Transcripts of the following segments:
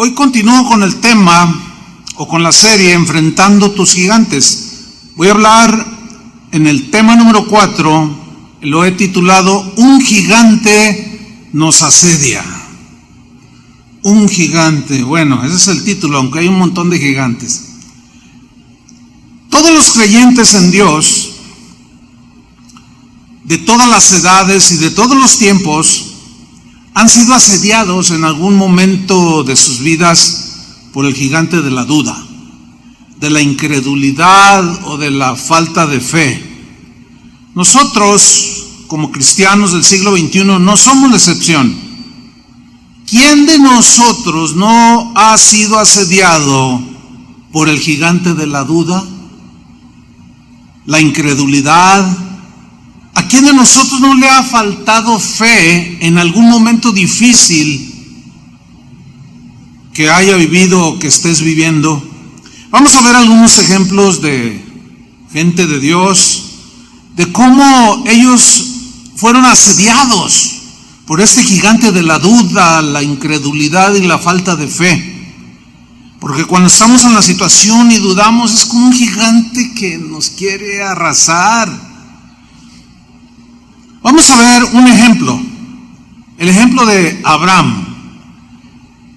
Hoy continúo con el tema o con la serie Enfrentando tus gigantes. Voy a hablar en el tema número 4, lo he titulado Un gigante nos asedia. Un gigante, bueno, ese es el título, aunque hay un montón de gigantes. Todos los creyentes en Dios, de todas las edades y de todos los tiempos, han sido asediados en algún momento de sus vidas por el gigante de la duda, de la incredulidad o de la falta de fe. Nosotros, como cristianos del siglo XXI, no somos la excepción. ¿Quién de nosotros no ha sido asediado por el gigante de la duda, la incredulidad? ¿A quién de nosotros no le ha faltado fe en algún momento difícil que haya vivido o que estés viviendo? Vamos a ver algunos ejemplos de gente de Dios, de cómo ellos fueron asediados por este gigante de la duda, la incredulidad y la falta de fe. Porque cuando estamos en la situación y dudamos, es como un gigante que nos quiere arrasar. Vamos a ver un ejemplo, el ejemplo de Abraham,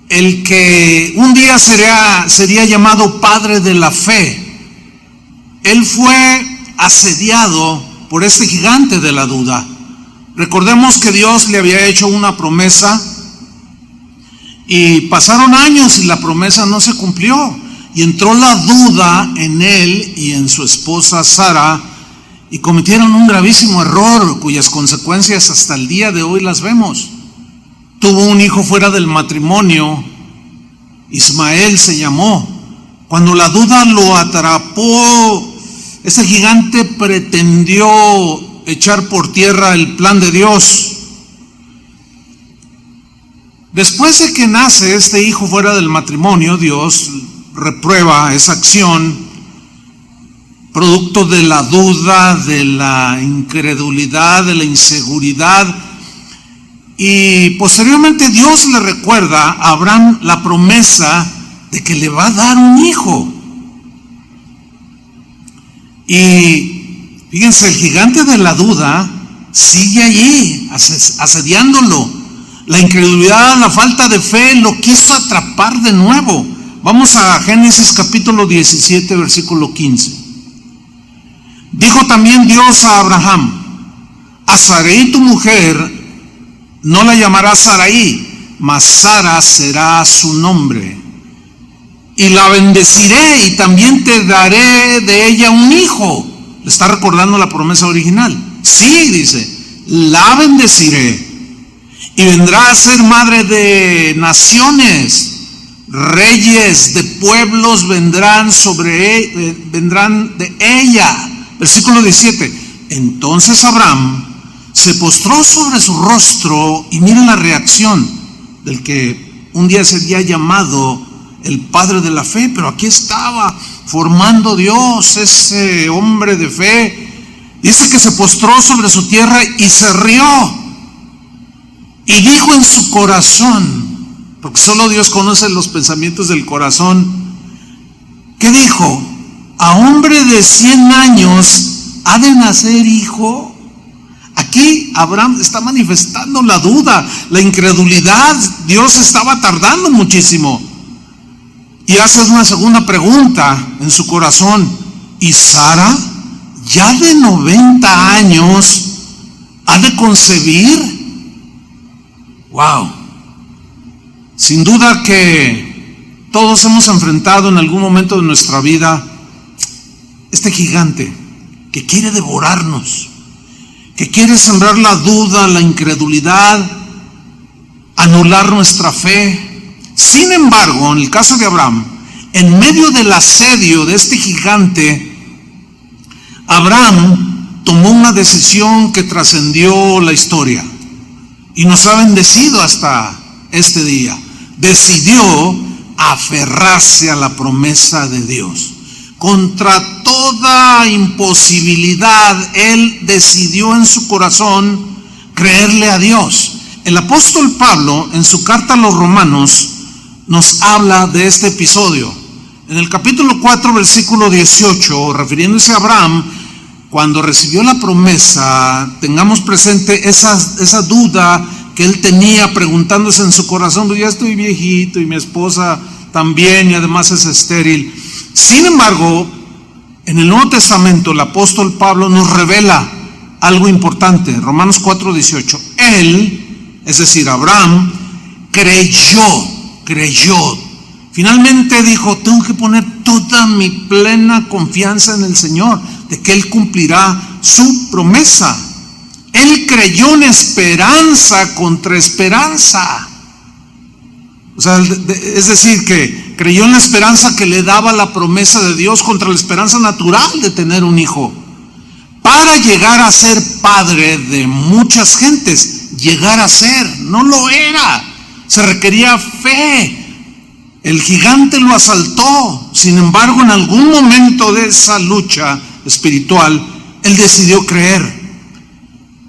el que un día sería llamado padre de la fe. Él fue asediado por este gigante de la duda. Recordemos que Dios le había hecho una promesa y pasaron años y la promesa no se cumplió. Y entró la duda en él y en su esposa Sara y cometieron un gravísimo error cuyas consecuencias hasta el día de hoy las vemos. Tuvo un hijo fuera del matrimonio, Ismael se llamó. Cuando la duda lo atrapó, este gigante pretendió echar por tierra el plan de Dios. Después de que nace este hijo fuera del matrimonio, Dios reprueba esa acción, producto de la duda, de la incredulidad, de la inseguridad. Y posteriormente Dios le recuerda a Abraham la promesa de que le va a dar un hijo. Y fíjense, el gigante de la duda sigue allí, asediándolo. La incredulidad, la falta de fe lo quiso atrapar de nuevo. Vamos a Génesis capítulo 17, versículo 15. Dijo también Dios a Abraham: a Sarai tu mujer no la llamarás Sarai, mas Sara será su nombre. Y la bendeciré y también te daré de ella un hijo. Le está recordando la promesa original. Sí, dice, la bendeciré. Y vendrá a ser madre de naciones. Reyes de pueblos vendrán de ella. Versículo 17. Entonces Abraham se postró sobre su rostro y miren la reacción del que un día sería llamado el padre de la fe, pero aquí estaba formando Dios, ese hombre de fe. Dice que se postró sobre su tierra y se rió y dijo en su corazón, porque solo Dios conoce los pensamientos del corazón, ¿qué dijo? ¿A hombre de 100 años ha de nacer hijo? Aquí Abraham está manifestando la duda, la incredulidad. Dios estaba tardando muchísimo. Y hace una segunda pregunta en su corazón: ¿y Sara, ya de 90 años, ha de concebir? Wow. Sin duda que todos hemos enfrentado en algún momento de nuestra vida este gigante que quiere devorarnos, que quiere sembrar la duda, la incredulidad, anular nuestra fe. Sin embargo, en el caso de Abraham, en medio del asedio de este gigante, Abraham tomó una decisión que trascendió la historia y nos ha bendecido hasta este día. Decidió aferrarse a la promesa de Dios. Contra toda imposibilidad, él decidió en su corazón creerle a Dios. El apóstol Pablo, en su carta a los Romanos, nos habla de este episodio. En el capítulo 4, versículo 18, refiriéndose a Abraham, cuando recibió la promesa, tengamos presente esa duda que él tenía preguntándose en su corazón: pues ya estoy viejito y mi esposa también, y además es estéril. Sin embargo, en el Nuevo Testamento el apóstol Pablo nos revela algo importante. Romanos 4:18. Él, es decir, Abraham, creyó. Finalmente dijo: tengo que poner toda mi plena confianza en el Señor, de que Él cumplirá su promesa. Él creyó en esperanza contra esperanza. O sea, es decir, que creyó en la esperanza que le daba la promesa de Dios contra la esperanza natural de tener un hijo. Para llegar a ser padre de muchas gentes, no lo era. Se requería fe. El gigante lo asaltó. Sin embargo, en algún momento de esa lucha espiritual, él decidió creer.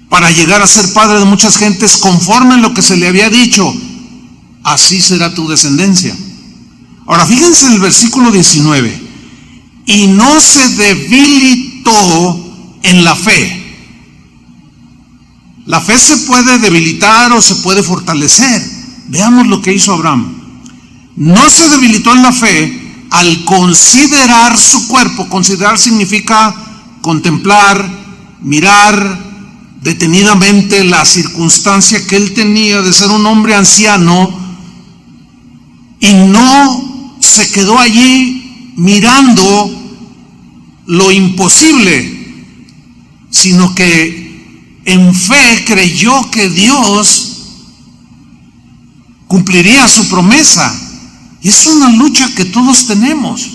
Para llegar a ser padre de muchas gentes, conforme a lo que se le había dicho: así será tu descendencia. Ahora fíjense en el versículo 19. Y no se debilitó en la fe. La fe se puede debilitar o se puede fortalecer. Veamos lo que hizo Abraham. No se debilitó en la fe al considerar su cuerpo. Considerar significa contemplar, mirar detenidamente la circunstancia que él tenía de ser un hombre anciano, y no se quedó allí mirando lo imposible, sino que en fe creyó que Dios cumpliría su promesa. Y es una lucha que todos tenemos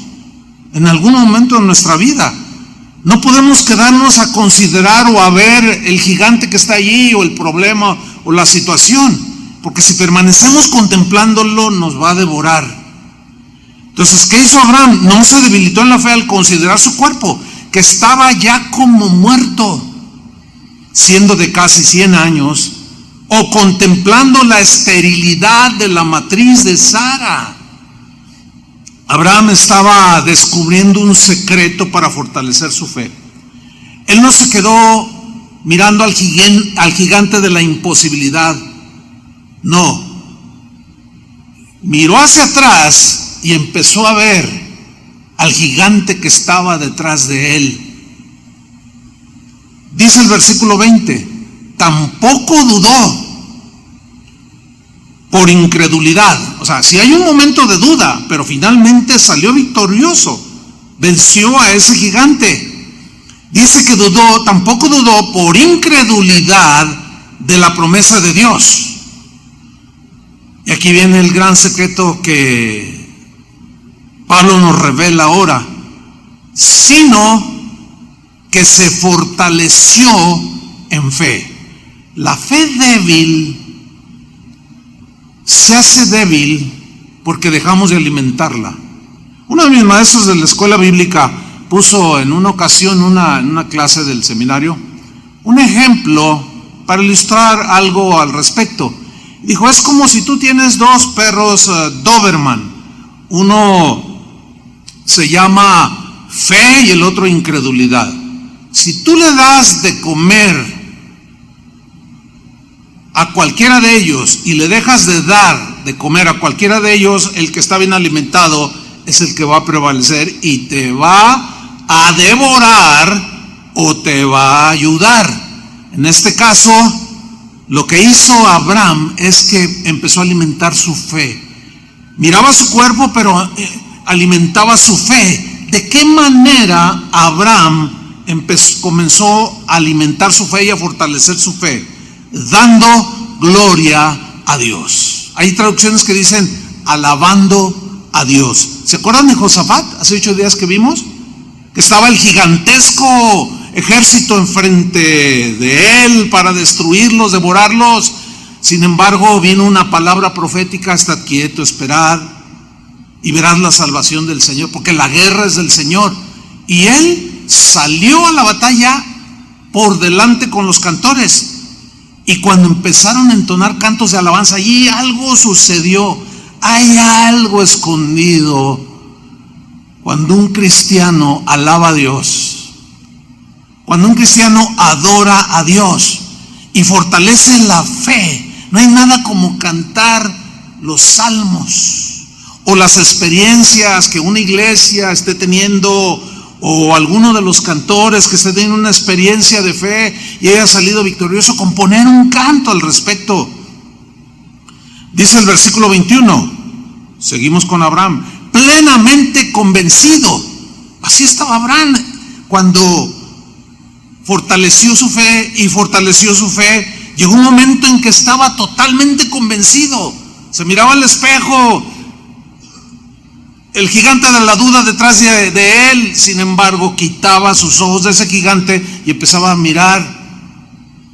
en algún momento de nuestra vida. No podemos quedarnos a considerar o a ver el gigante que está allí, o el problema o la situación, porque si permanecemos contemplándolo nos va a devorar. Entonces, ¿qué hizo Abraham? No se debilitó en la fe al considerar su cuerpo, que estaba ya como muerto, siendo de casi 100 años, o contemplando la esterilidad de la matriz de Sara. Abraham estaba descubriendo un secreto para fortalecer su fe. Él no se quedó mirando al gigante de la imposibilidad. No. Miró hacia atrás y empezó a ver al gigante que estaba detrás de él. Dice el versículo 20: tampoco dudó por incredulidad. O sea, si hay un momento de duda, pero finalmente salió victorioso, venció a ese gigante. Dice que tampoco dudó por incredulidad de la promesa de Dios. Y aquí viene el gran secreto que Pablo nos revela ahora: sino que se fortaleció en fe. La fe débil se hace débil porque dejamos de alimentarla. Uno de mis maestros de la escuela bíblica puso en una ocasión, en una clase del seminario, un ejemplo para ilustrar algo al respecto. Dijo: es como si tú tienes dos perros Doberman. Uno se llama fe y el otro incredulidad. Si tú le das de comer a cualquiera de ellos y le dejas de dar de comer a cualquiera de ellos, el que está bien alimentado es el que va a prevalecer y te va a devorar o te va a ayudar. En este caso, lo que hizo Abraham es que empezó a alimentar su fe. Miraba su cuerpo, pero alimentaba su fe. ¿De qué manera Abraham comenzó a alimentar su fe y a fortalecer su fe? Dando gloria a Dios. Hay traducciones que dicen alabando a Dios. ¿Se acuerdan de Josafat? Hace 8 días que vimos que estaba el gigantesco ejército enfrente de él para destruirlos, devorarlos. Sin embargo, vino una palabra profética: estad quieto, esperad y verás la salvación del Señor, porque la guerra es del Señor. Y él salió a la batalla por delante con los cantores. Y cuando empezaron a entonar cantos de alabanza, allí algo sucedió. Hay algo escondido cuando un cristiano alaba a Dios, cuando un cristiano adora a Dios y fortalece la fe. No hay nada como cantar los salmos o las experiencias que una iglesia esté teniendo, o alguno de los cantores que esté teniendo una experiencia de fe y haya salido victorioso, componer un canto al respecto. Dice el versículo 21, seguimos con Abraham, plenamente convencido. Así estaba Abraham cuando fortaleció su fe y fortaleció su fe. Llegó un momento en que estaba totalmente convencido. Se miraba al espejo, el gigante de la duda detrás de él. Sin embargo, quitaba sus ojos de ese gigante y empezaba a mirar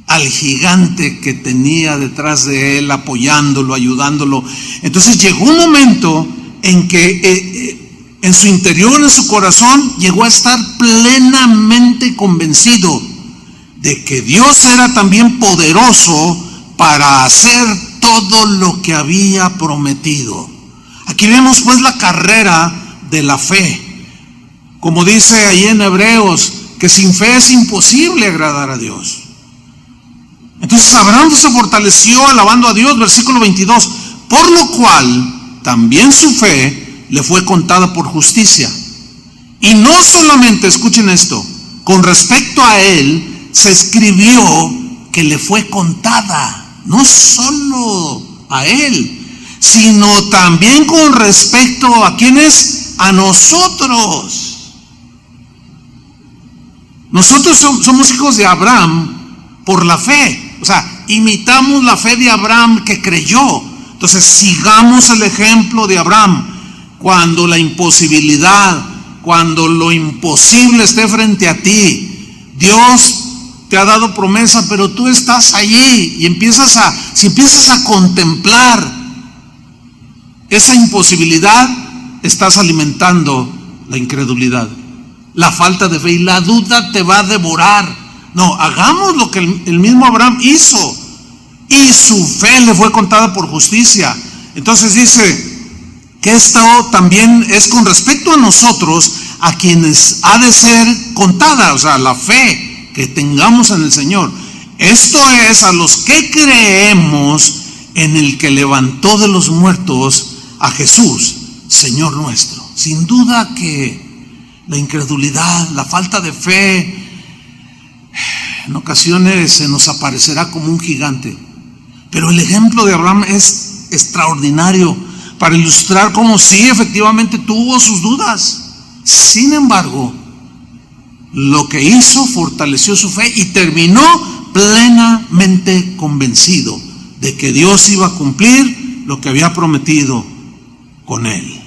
al gigante que tenía detrás de él, apoyándolo, ayudándolo. Entonces llegó un momento en que en su interior, en su corazón, llegó a estar plenamente convencido de que Dios era también poderoso para hacer todo lo que había prometido. Aquí vemos pues la carrera de la fe. Como dice ahí en Hebreos, que sin fe es imposible agradar a Dios. Entonces Abraham se fortaleció alabando a Dios, versículo 22, por lo cual también su fe le fue contada por justicia. Y no solamente, escuchen esto, con respecto a él se escribió que le fue contada, no solo a él, sino también con respecto a ¿quiénes? A nosotros. Nosotros somos hijos de Abraham por la fe. O sea, imitamos la fe de Abraham que creyó. Entonces sigamos el ejemplo de Abraham. Cuando la imposibilidad, cuando lo imposible esté frente a ti, Dios te ha dado promesa, pero tú estás allí y si empiezas a contemplar esa imposibilidad, estás alimentando la incredulidad, la falta de fe, y la duda te va a devorar. No, hagamos lo que el mismo Abraham hizo, y su fe le fue contada por justicia. Entonces dice que esto también es con respecto a nosotros, a quienes ha de ser contada, o sea, la fe que tengamos en el Señor. Esto es a los que creemos en el que levantó de los muertos a Jesús, Señor nuestro. Sin duda que la incredulidad, la falta de fe, en ocasiones se nos aparecerá como un gigante, pero el ejemplo de Abraham es extraordinario para ilustrar cómo sí, efectivamente tuvo sus dudas. Sin embargo, lo que hizo fortaleció su fe y terminó plenamente convencido de que Dios iba a cumplir lo que había prometido con él.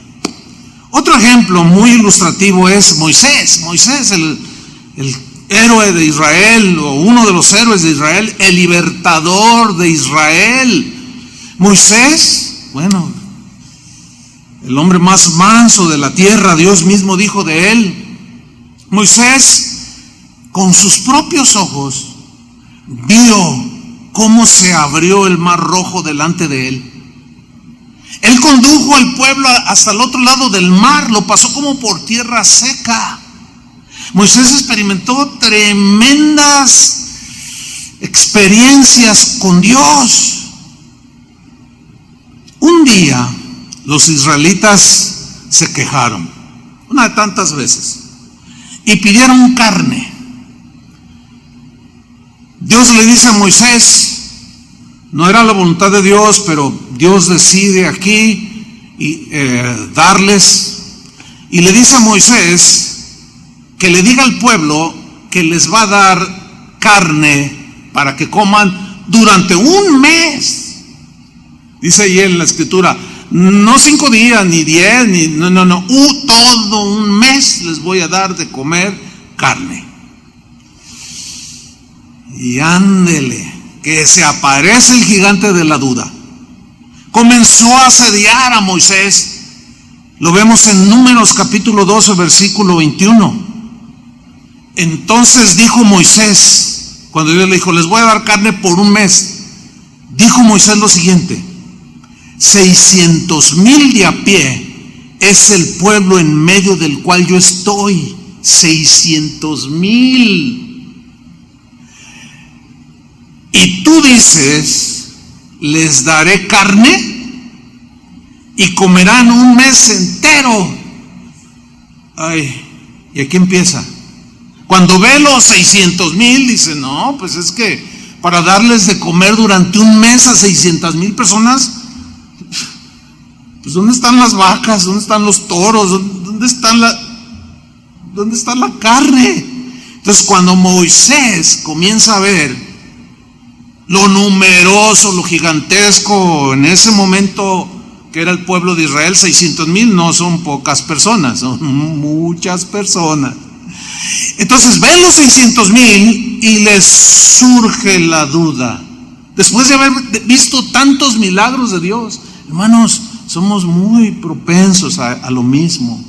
Otro ejemplo muy ilustrativo es Moisés. Moisés, el héroe de Israel, o uno de los héroes de Israel, el libertador de Israel. Moisés, bueno, el hombre más manso de la tierra, Dios mismo dijo de él. Moisés, con sus propios ojos, vio cómo se abrió el mar rojo delante de él. Él condujo al pueblo hasta el otro lado del mar, lo pasó como por tierra seca. Moisés experimentó tremendas experiencias con Dios. Un día los israelitas se quejaron, una de tantas veces, y pidieron carne. Dios le dice a Moisés, no era la voluntad de Dios, pero Dios decide aquí darles, y le dice a Moisés que le diga al pueblo que les va a dar carne para que coman durante un mes. Dice ahí en la escritura, no 5 días, ni 10, no, todo un mes les voy a dar de comer carne. Y ándele, que se aparece el gigante de la duda. Comenzó a asediar a Moisés. Lo vemos en Números capítulo 12, versículo 21. Entonces dijo Moisés, cuando Dios le dijo, les voy a dar carne por un mes, dijo Moisés lo siguiente: 600,000 de a pie es el pueblo en medio del cual yo estoy. 600,000. Y tú dices, les daré carne y comerán un mes entero. Ay, ¿y aquí empieza? Cuando ve los 600,000, dice, no, pues es que para darles de comer durante un mes a 600,000 personas, pues ¿dónde están las vacas? ¿Dónde están los toros? ¿Dónde está la carne? Entonces, cuando Moisés comienza a ver lo numeroso, lo gigantesco, en ese momento que era el pueblo de Israel, 600,000 no son pocas personas, son muchas personas. Entonces ven los 600,000 y les surge la duda. Después de haber visto tantos milagros de Dios, hermanos, somos muy propensos a lo mismo.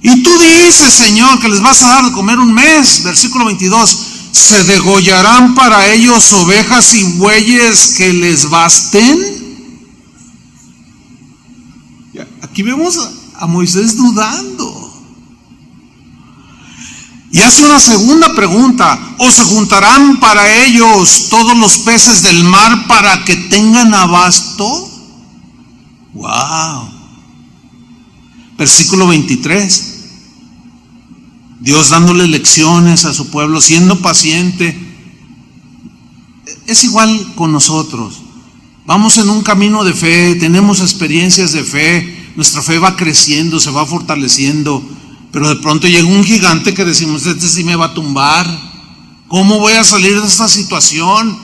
Y tú dices, Señor, que les vas a dar de comer un mes. Versículo 22. ¿Se degollarán para ellos ovejas y bueyes que les basten? Aquí vemos a Moisés dudando. Y hace una segunda pregunta: ¿o se juntarán para ellos todos los peces del mar para que tengan abasto? ¡Wow! Versículo 23. Dios dándole lecciones a su pueblo, siendo paciente. Es igual con nosotros. Vamos en un camino de fe, tenemos experiencias de fe, nuestra fe va creciendo, se va fortaleciendo. Pero de pronto llega un gigante que decimos, este sí me va a tumbar. ¿Cómo voy a salir de esta situación?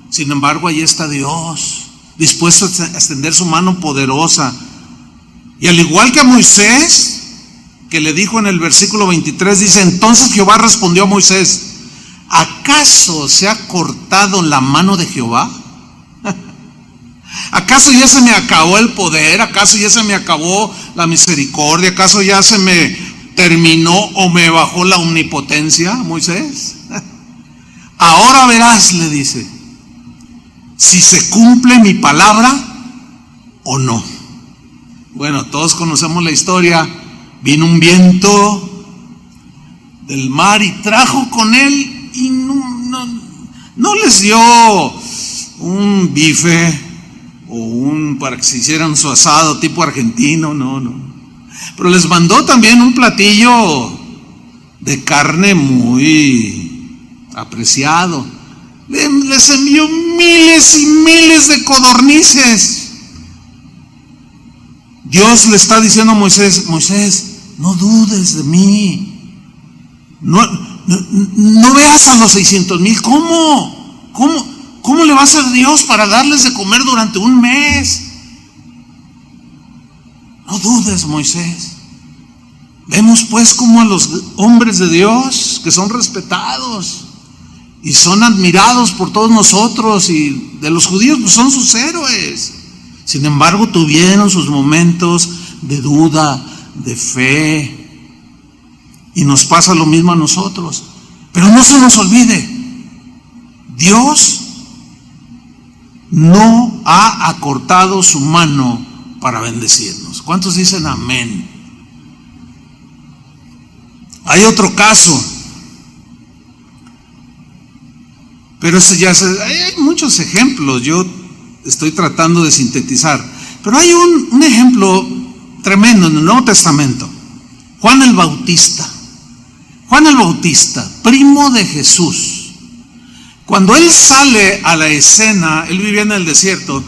Sin embargo, ahí está Dios, dispuesto a extender su mano poderosa. Y al igual que a Moisés, que le dijo en el versículo 23, dice, entonces Jehová respondió a Moisés, ¿acaso se ha cortado la mano de Jehová? ¿Acaso ya se me acabó el poder? ¿Acaso ya se me acabó la misericordia? ¿Acaso ya se me terminó o me bajó la omnipotencia, Moisés? Ahora verás, le dice, si se cumple mi palabra o no. Bueno, todos conocemos la historia. Vino un viento del mar y trajo con él, y no les dio un bife o para que se hicieran su asado tipo argentino, no. Pero les mandó también un platillo de carne muy apreciado. Les envió miles y miles de codornices. Dios le está diciendo a Moisés, Moisés, no dudes de mí. No veas a los 600,000. ¿Cómo le va a hacer Dios para darles de comer durante un mes? No dudes, Moisés. Vemos pues como a los hombres de Dios, que son respetados y son admirados por todos nosotros, y de los judíos pues son sus héroes. Sin embargo, tuvieron sus momentos de duda, de fe, y nos pasa lo mismo a nosotros. Pero no se nos olvide, Dios no ha acortado su mano para bendecirnos. ¿Cuántos dicen amén? Hay otro caso, pero hay muchos ejemplos. Yo estoy tratando de sintetizar, pero hay un ejemplo tremendo en el Nuevo Testamento. Juan el Bautista, primo de Jesús. Cuando él sale a la escena, él vivía en el desierto.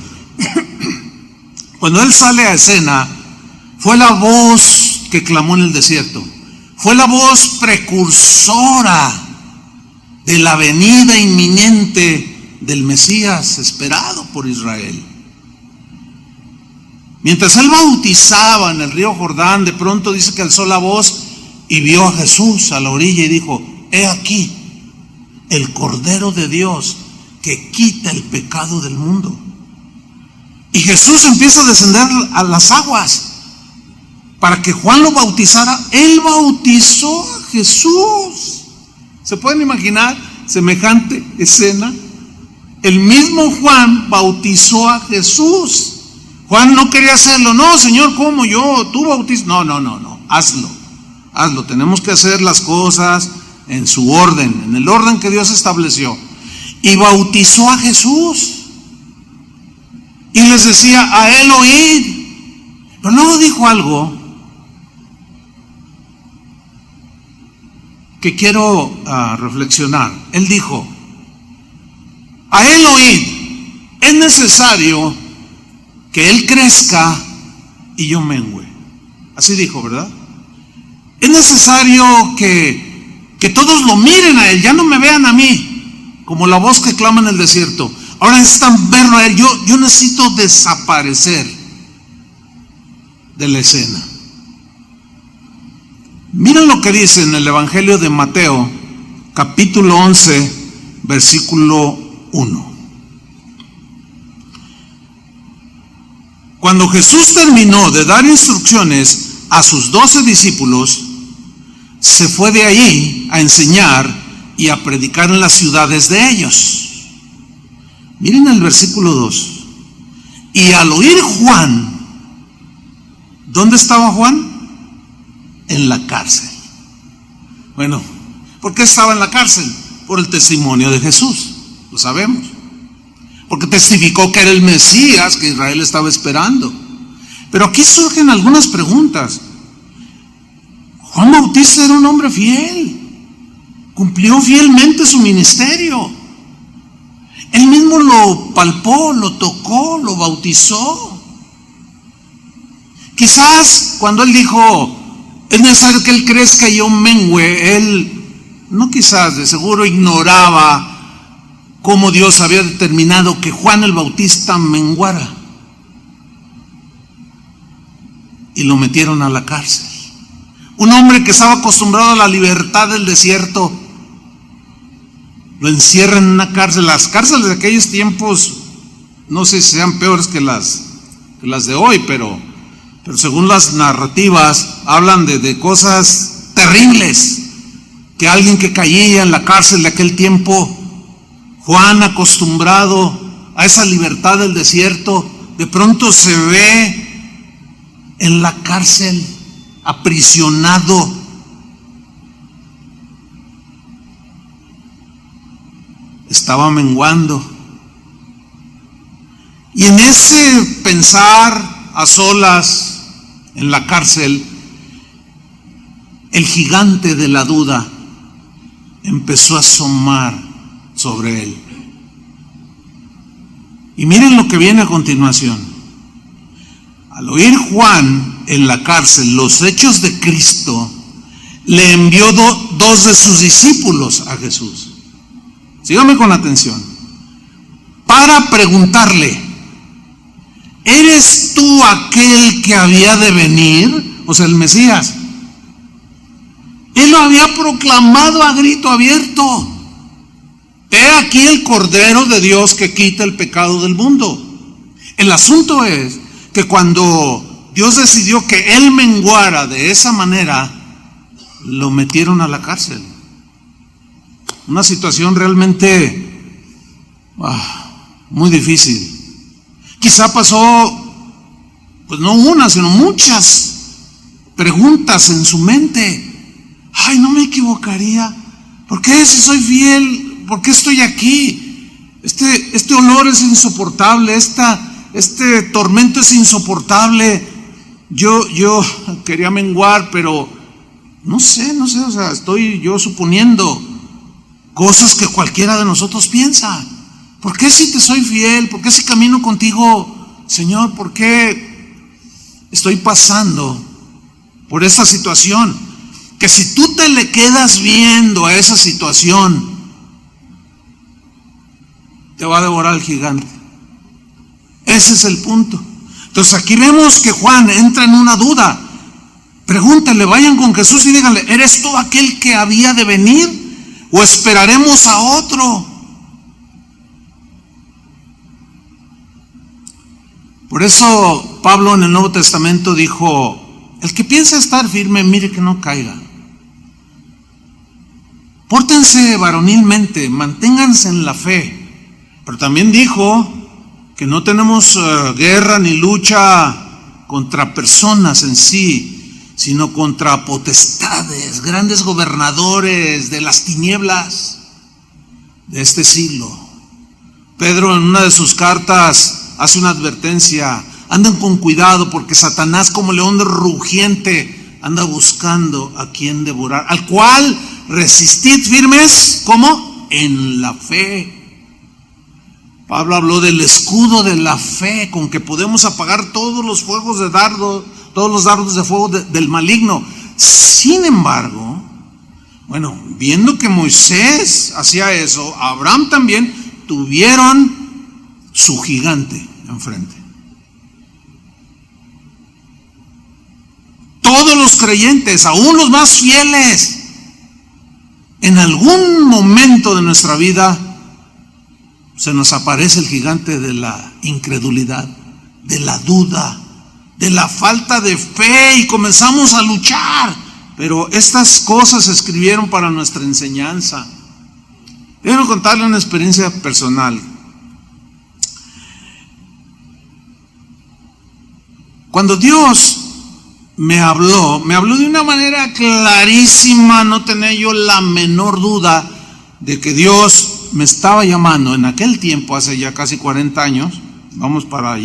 Cuando él sale a escena, fue la voz que clamó en el desierto. Fue la voz precursora de la venida inminente del Mesías esperado por Israel. Mientras él bautizaba en el río Jordán, de pronto dice que alzó la voz y vio a Jesús a la orilla y dijo, he aquí el Cordero de Dios que quita el pecado del mundo. Y Jesús empieza a descender a las aguas para que Juan lo bautizara. Él bautizó a Jesús. ¿Se pueden imaginar semejante escena? El mismo Juan bautizó a Jesús. Juan no quería hacerlo. No, Señor, ¿cómo yo? Tú bautizas. No. Hazlo. Tenemos que hacer las cosas en su orden, en el orden que Dios estableció. Y bautizó a Jesús. Y les decía, a él oíd. Pero luego dijo algo que quiero reflexionar. Él dijo, a él oíd. Es necesario que él crezca y yo mengüe. Así dijo, ¿verdad? Es necesario que todos lo miren a él, ya no me vean a mí, como la voz que clama en el desierto. Ahora necesitan verlo a él. Yo necesito desaparecer de la escena. Miren lo que dice en el Evangelio de Mateo, capítulo 11, versículo 1. Cuando Jesús terminó de dar instrucciones a sus 12 discípulos, se fue de allí a enseñar y a predicar en las ciudades de ellos. Miren el versículo 2. Y al oír Juan, ¿dónde estaba Juan? En la cárcel. Bueno, ¿por qué estaba en la cárcel? Por el testimonio de Jesús, lo sabemos. Porque testificó que era el Mesías que Israel estaba esperando. Pero aquí surgen algunas preguntas. Juan Bautista era un hombre fiel, cumplió fielmente su ministerio. Él mismo lo palpó, lo tocó, lo bautizó. Quizás cuando él dijo, es necesario que él crezca y yo mengüe, él, no quizás, de seguro ignoraba cómo Dios había determinado que Juan el Bautista menguara. Y lo metieron a la cárcel. Un hombre que estaba acostumbrado a la libertad del desierto, lo encierran en una cárcel. Las cárceles de aquellos tiempos, no sé si sean peores que las de hoy, pero según las narrativas, hablan de cosas terribles, que alguien que caía en la cárcel de aquel tiempo, Juan, acostumbrado a esa libertad del desierto, de pronto se ve en la cárcel, aprisionado. Estaba menguando. Y en ese pensar a solas en la cárcel, el gigante de la duda empezó a asomar sobre él. Y miren lo que viene a continuación. Al oír Juan en la cárcel los hechos de Cristo, le envió dos de sus discípulos a Jesús. Sígame con atención. Para preguntarle, ¿eres tú aquel que había de venir? O sea, el Mesías. Él lo había proclamado a grito abierto. He aquí el Cordero de Dios que quita el pecado del mundo. El asunto es que cuando Dios decidió que él menguara de esa manera, lo metieron a la cárcel. Una situación realmente muy difícil. Quizá pasó, pues no una, sino muchas preguntas en su mente. Ay, no me equivocaría. ¿Por qué si soy fiel? ¿Por qué estoy aquí? Este olor es insoportable, este tormento es insoportable. Yo quería menguar, pero no sé, o sea, estoy yo suponiendo cosas que cualquiera de nosotros piensa. ¿Por qué si te soy fiel? ¿Por qué si camino contigo, Señor? ¿Por qué estoy pasando por esa situación? Que si tú te le quedas viendo a esa situación, te va a devorar el gigante. Ese es el punto. Entonces aquí vemos que Juan entra en una duda. Pregúntale, vayan con Jesús y díganle, ¿eres tú aquel que había de venir? ¿O esperaremos a otro? Por eso Pablo en el Nuevo Testamento dijo, el que piensa estar firme, mire que no caiga. Pórtense varonilmente, manténganse en la fe. Pero también dijo que no tenemos guerra ni lucha contra personas en sí, sino contra potestades, grandes gobernadores de las tinieblas de este siglo. Pedro en una de sus cartas hace una advertencia: anden con cuidado porque Satanás, como león rugiente, anda buscando a quien devorar, al cual resistid firmes, ¿cómo? En la fe. Pablo habló del escudo de la fe con que podemos apagar todos los fuegos de dardo, todos los dardos de fuego del maligno. Sin embargo, bueno, viendo que Moisés hacía eso, Abraham también, tuvieron su gigante enfrente. Todos los creyentes, aún los más fieles, en algún momento de nuestra vida se nos aparece el gigante de la incredulidad, de la duda, de la falta de fe, y comenzamos a luchar. Pero estas cosas se escribieron para nuestra enseñanza. Déjenme contarle una experiencia personal. Cuando Dios me habló de una manera clarísima, no tenía yo la menor duda de que Dios me estaba llamando en aquel tiempo, hace ya casi 40 años, vamos para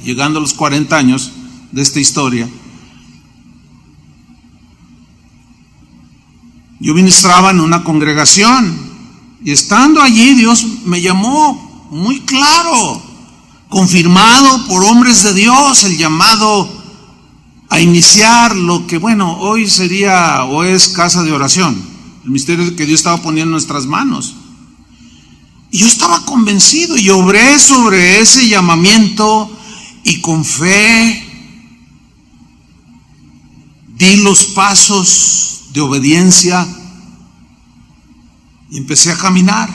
llegando a los 40 años de esta historia. Yo ministraba en una congregación y estando allí Dios me llamó muy claro, confirmado por hombres de Dios, el llamado a iniciar lo que, bueno, hoy sería o es casa de oración, el ministerio que Dios estaba poniendo en nuestras manos. Y yo estaba convencido y obré sobre ese llamamiento y con fe di los pasos de obediencia y empecé a caminar.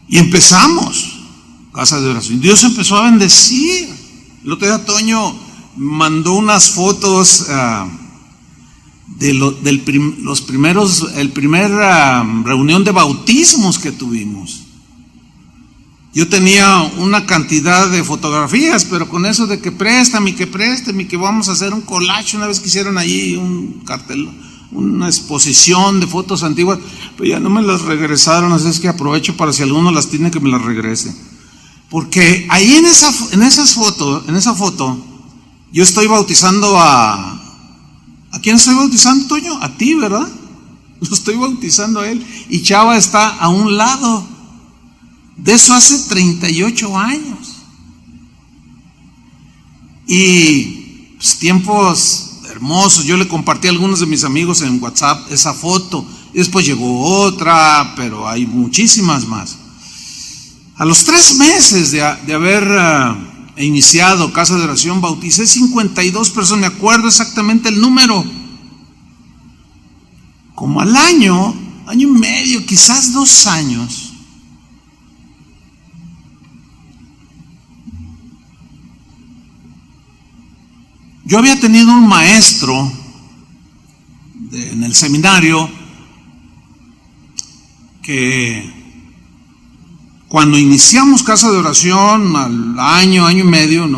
Y empezamos casa de oración. Dios empezó a bendecir. El otro día Toño mandó unas fotos de el primer reunión de bautismos que tuvimos. Yo tenía una cantidad de fotografías, pero con eso de que préstame, que vamos a hacer un collage, una vez que hicieron allí un cartel, una exposición de fotos antiguas, pero ya no me las regresaron, así es que aprovecho para si alguno las tiene que me las regrese. Porque ahí en esa foto, yo estoy bautizando ¿a quién estoy bautizando, Toño? A ti, ¿verdad? Lo estoy bautizando a él. Y Chava está a un lado. De eso hace 38 años. Y pues, tiempos hermosos. Yo le compartí a algunos de mis amigos en WhatsApp esa foto. Y después llegó otra, pero hay muchísimas más. A los 3 meses de haber iniciado casa de oración, bauticé 52 personas, me acuerdo exactamente el número. Como al año y medio, quizás 2 años, yo había tenido un maestro en el seminario que cuando iniciamos casa de oración, al año y medio,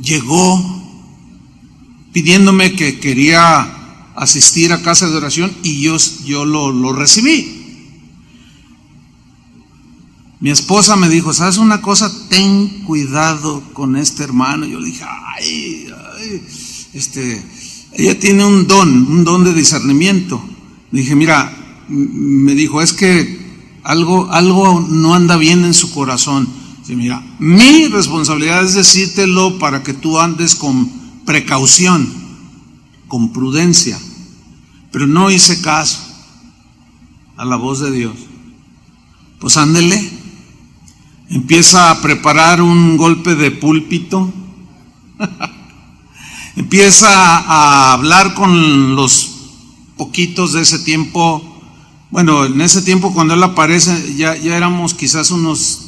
llegó pidiéndome que quería asistir a casa de oración y yo lo recibí. Mi esposa me dijo: ¿sabes una cosa? Ten cuidado con este hermano. Yo le dije: ella tiene un don de discernimiento. Le dije: mira, me dijo, es que algo no anda bien en su corazón. Sí, mira, mi responsabilidad es decírtelo para que tú andes con precaución, con prudencia. Pero no hice caso a la voz de Dios. Pues ándele, empieza a preparar un golpe de púlpito, empieza a hablar con los poquitos de ese tiempo. Bueno, en ese tiempo cuando él aparece ya éramos quizás unos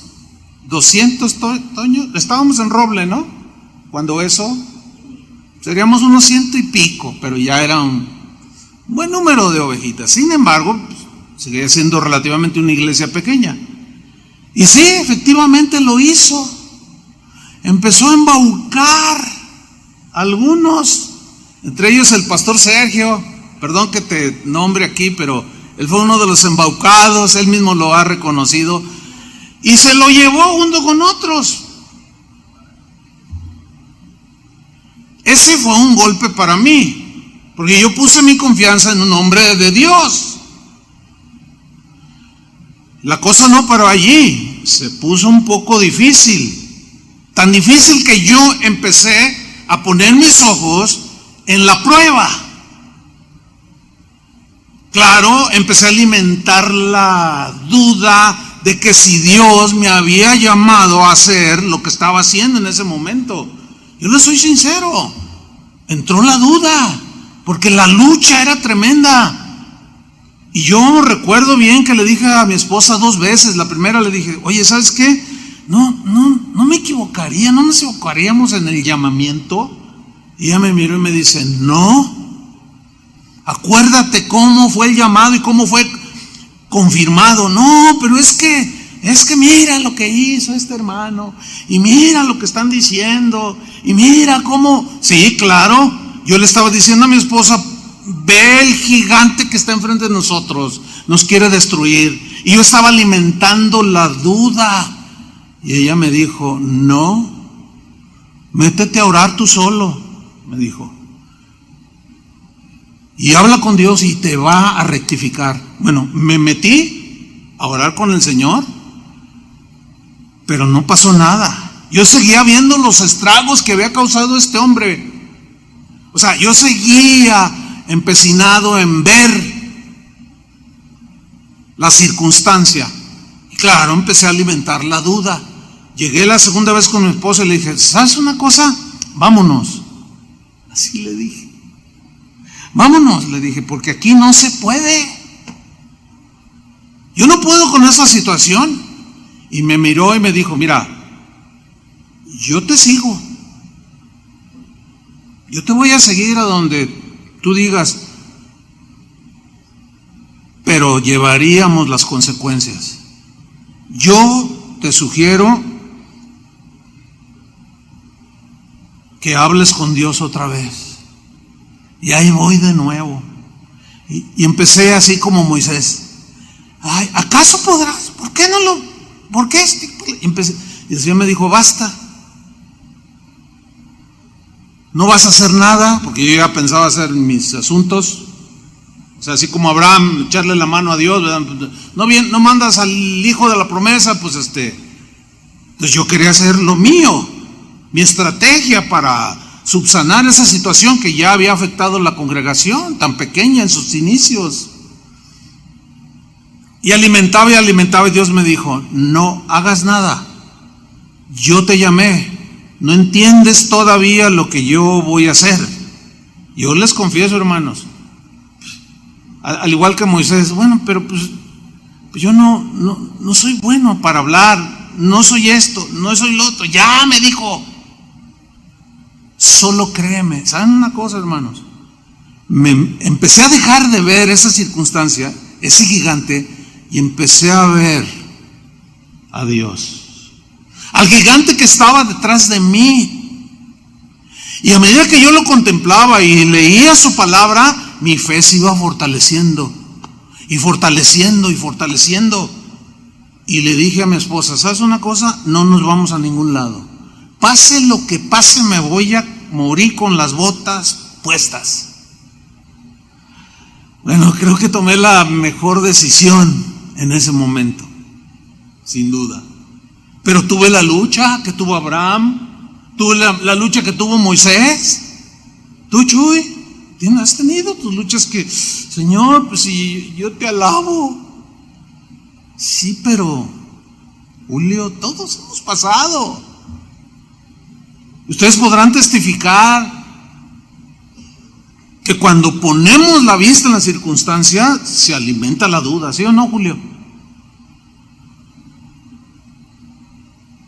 200, Toño, estábamos en Roble, ¿no? Cuando eso, seríamos unos 100 y pico, pero ya era un buen número de ovejitas. Sin embargo, seguía siendo relativamente una iglesia pequeña. Y sí, efectivamente lo hizo. Empezó a embaucar a algunos, entre ellos el pastor Sergio. Perdón que te nombre aquí, pero él fue uno de los embaucados, él mismo lo ha reconocido, y se lo llevó junto con otros. Ese fue un golpe para mí, porque yo puse mi confianza en un hombre de Dios. La cosa no paró allí, se puso un poco difícil, tan difícil que yo empecé a poner mis ojos en la prueba. Claro, empecé a alimentar la duda de que si Dios me había llamado a hacer lo que estaba haciendo en ese momento. Yo le soy sincero, entró la duda, porque la lucha era tremenda. Y yo recuerdo bien que le dije a mi esposa 2 veces. La primera le dije, oye, ¿sabes qué? No me equivocaría, no nos equivocaríamos en el llamamiento. Y ella me miró y me dice, no. Acuérdate cómo fue el llamado y cómo fue confirmado. No, pero es que mira lo que hizo este hermano, y mira lo que están diciendo, y mira cómo. Sí, claro, yo le estaba diciendo a mi esposa, ve el gigante que está enfrente de nosotros, nos quiere destruir. Y yo estaba alimentando la duda, y ella me dijo, no, métete a orar tú solo, me dijo, y habla con Dios y te va a rectificar. Bueno, me metí a orar con el Señor, pero no pasó nada. Yo seguía viendo los estragos que había causado este hombre. O sea, yo seguía empecinado en ver la circunstancia. Y claro, empecé a alimentar la duda. Llegué la segunda vez con mi esposa y le dije, ¿sabes una cosa? Vámonos. Así le dije. Vámonos, le dije, porque aquí no se puede. Yo no puedo con esa situación. Y me miró y me dijo, mira, yo te sigo. Yo te voy a seguir a donde tú digas, pero llevaríamos las consecuencias. Yo te sugiero que hables con Dios otra vez. Y ahí voy de nuevo. Y empecé así como Moisés. Ay, ¿acaso podrás? ¿Por qué no lo? ¿Por qué? Y el Señor me dijo, basta. No vas a hacer nada, porque yo ya pensaba hacer mis asuntos. O sea, así como Abraham, echarle la mano a Dios, ¿verdad? No mandas al hijo de la promesa, pues Entonces yo quería hacer lo mío, mi estrategia para subsanar esa situación que ya había afectado la congregación tan pequeña en sus inicios. Y alimentaba y Dios me dijo, no hagas nada, yo te llamé, no entiendes todavía lo que yo voy a hacer. Yo les confieso, hermanos, al igual que Moisés, bueno, pero pues yo no soy bueno para hablar, no soy esto, no soy lo otro. Ya me dijo, solo créeme. ¿Saben una cosa, hermanos? Me empecé a dejar de ver esa circunstancia, ese gigante, y empecé a ver a Dios, al gigante que estaba detrás de mí. Y a medida que yo lo contemplaba y leía su palabra, mi fe se iba fortaleciendo y fortaleciendo y fortaleciendo. Y le dije a mi esposa, ¿sabes una cosa? No nos vamos a ningún lado. Pase lo que pase, me voy a morir con las botas puestas. Bueno, creo que tomé la mejor decisión en ese momento, sin duda. Pero tuve la lucha que tuvo Abraham, tuve la lucha que tuvo Moisés. Tú, Chuy, has tenido tus luchas que, Señor, pues si yo te alabo. Sí, pero Julio, todos hemos pasado. Ustedes podrán testificar que cuando ponemos la vista en la circunstancia se alimenta la duda, ¿sí o no, Julio?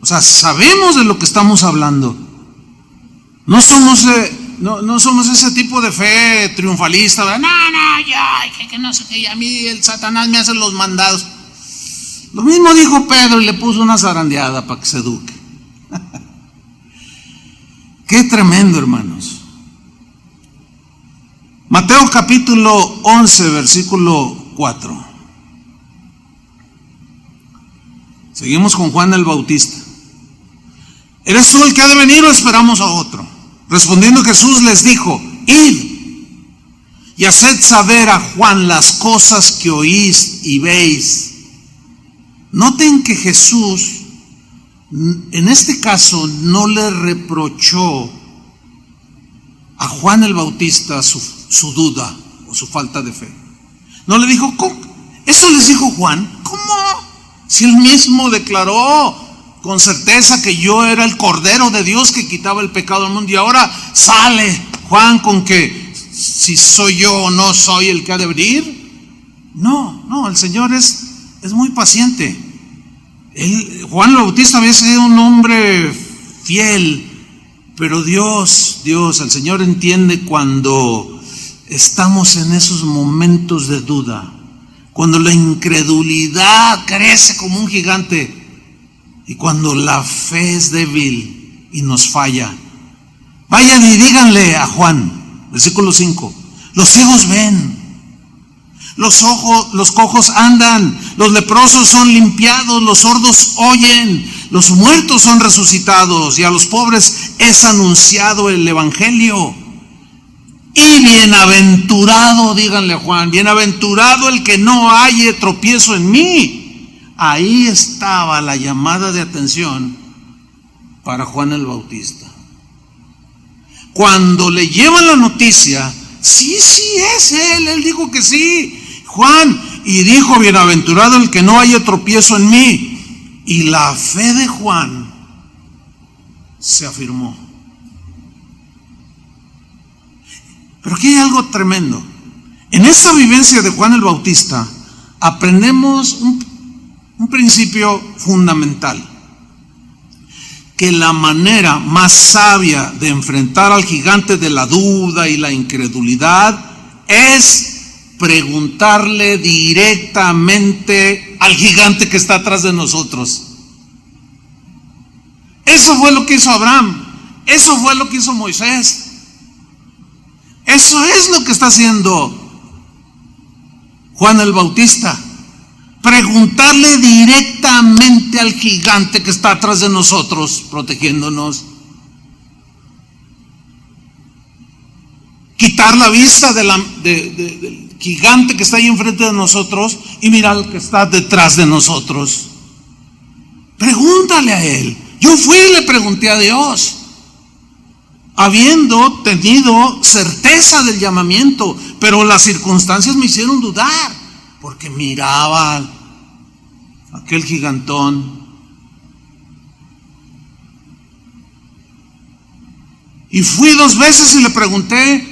O sea, sabemos de lo que estamos hablando. No somos ese tipo de fe triunfalista, ¿verdad? No, que no sé qué, y a mí el Satanás me hace los mandados. Lo mismo dijo Pedro y le puso una zarandeada para que se eduque. Qué tremendo, hermanos. Mateo capítulo 11, versículo 4. Seguimos con Juan el Bautista. ¿Eres tú el que ha de venir o esperamos a otro? Respondiendo Jesús les dijo: id y haced saber a Juan las cosas que oís y veis. Noten que Jesús en este caso no le reprochó a Juan el Bautista su duda o su falta de fe. No le dijo: ¿cómo? ¿Eso les dijo Juan? ¿Cómo? Si él mismo declaró con certeza que yo era el Cordero de Dios que quitaba el pecado del mundo, y ahora sale Juan con que si soy yo o no soy el que ha de venir. No, el Señor es muy paciente. Juan el Bautista había sido un hombre fiel, pero Dios, el Señor entiende cuando estamos en esos momentos de duda, cuando la incredulidad crece como un gigante y cuando la fe es débil y nos falla. Vayan y díganle a Juan, versículo 5: los ciegos ven, los cojos andan, los leprosos son limpiados, los sordos oyen, los muertos son resucitados, y a los pobres es anunciado el evangelio. Y bienaventurado, díganle a Juan, bienaventurado el que no halle tropiezo en mí. Ahí estaba la llamada de atención para Juan el Bautista. Cuando le llevan la noticia: sí, es él dijo que sí, Juan, y dijo: bienaventurado el que no haya tropiezo en mí. Y la fe de Juan se afirmó. Pero aquí hay algo tremendo. En esta vivencia de Juan el Bautista aprendemos un principio fundamental: que la manera más sabia de enfrentar al gigante de la duda y la incredulidad es preguntarle directamente al gigante que está atrás de nosotros. Eso fue lo que hizo Abraham, eso fue lo que hizo Moisés, eso es lo que está haciendo Juan el Bautista. Preguntarle directamente al gigante que está atrás de nosotros, protegiéndonos. Quitar la vista del gigante que está ahí enfrente de nosotros y mirar al que está detrás de nosotros. Pregúntale a él. Yo fui y le pregunté a Dios, habiendo tenido certeza del llamamiento, pero las circunstancias me hicieron dudar, porque miraba a aquel gigantón. Y fui 2 veces y le pregunté,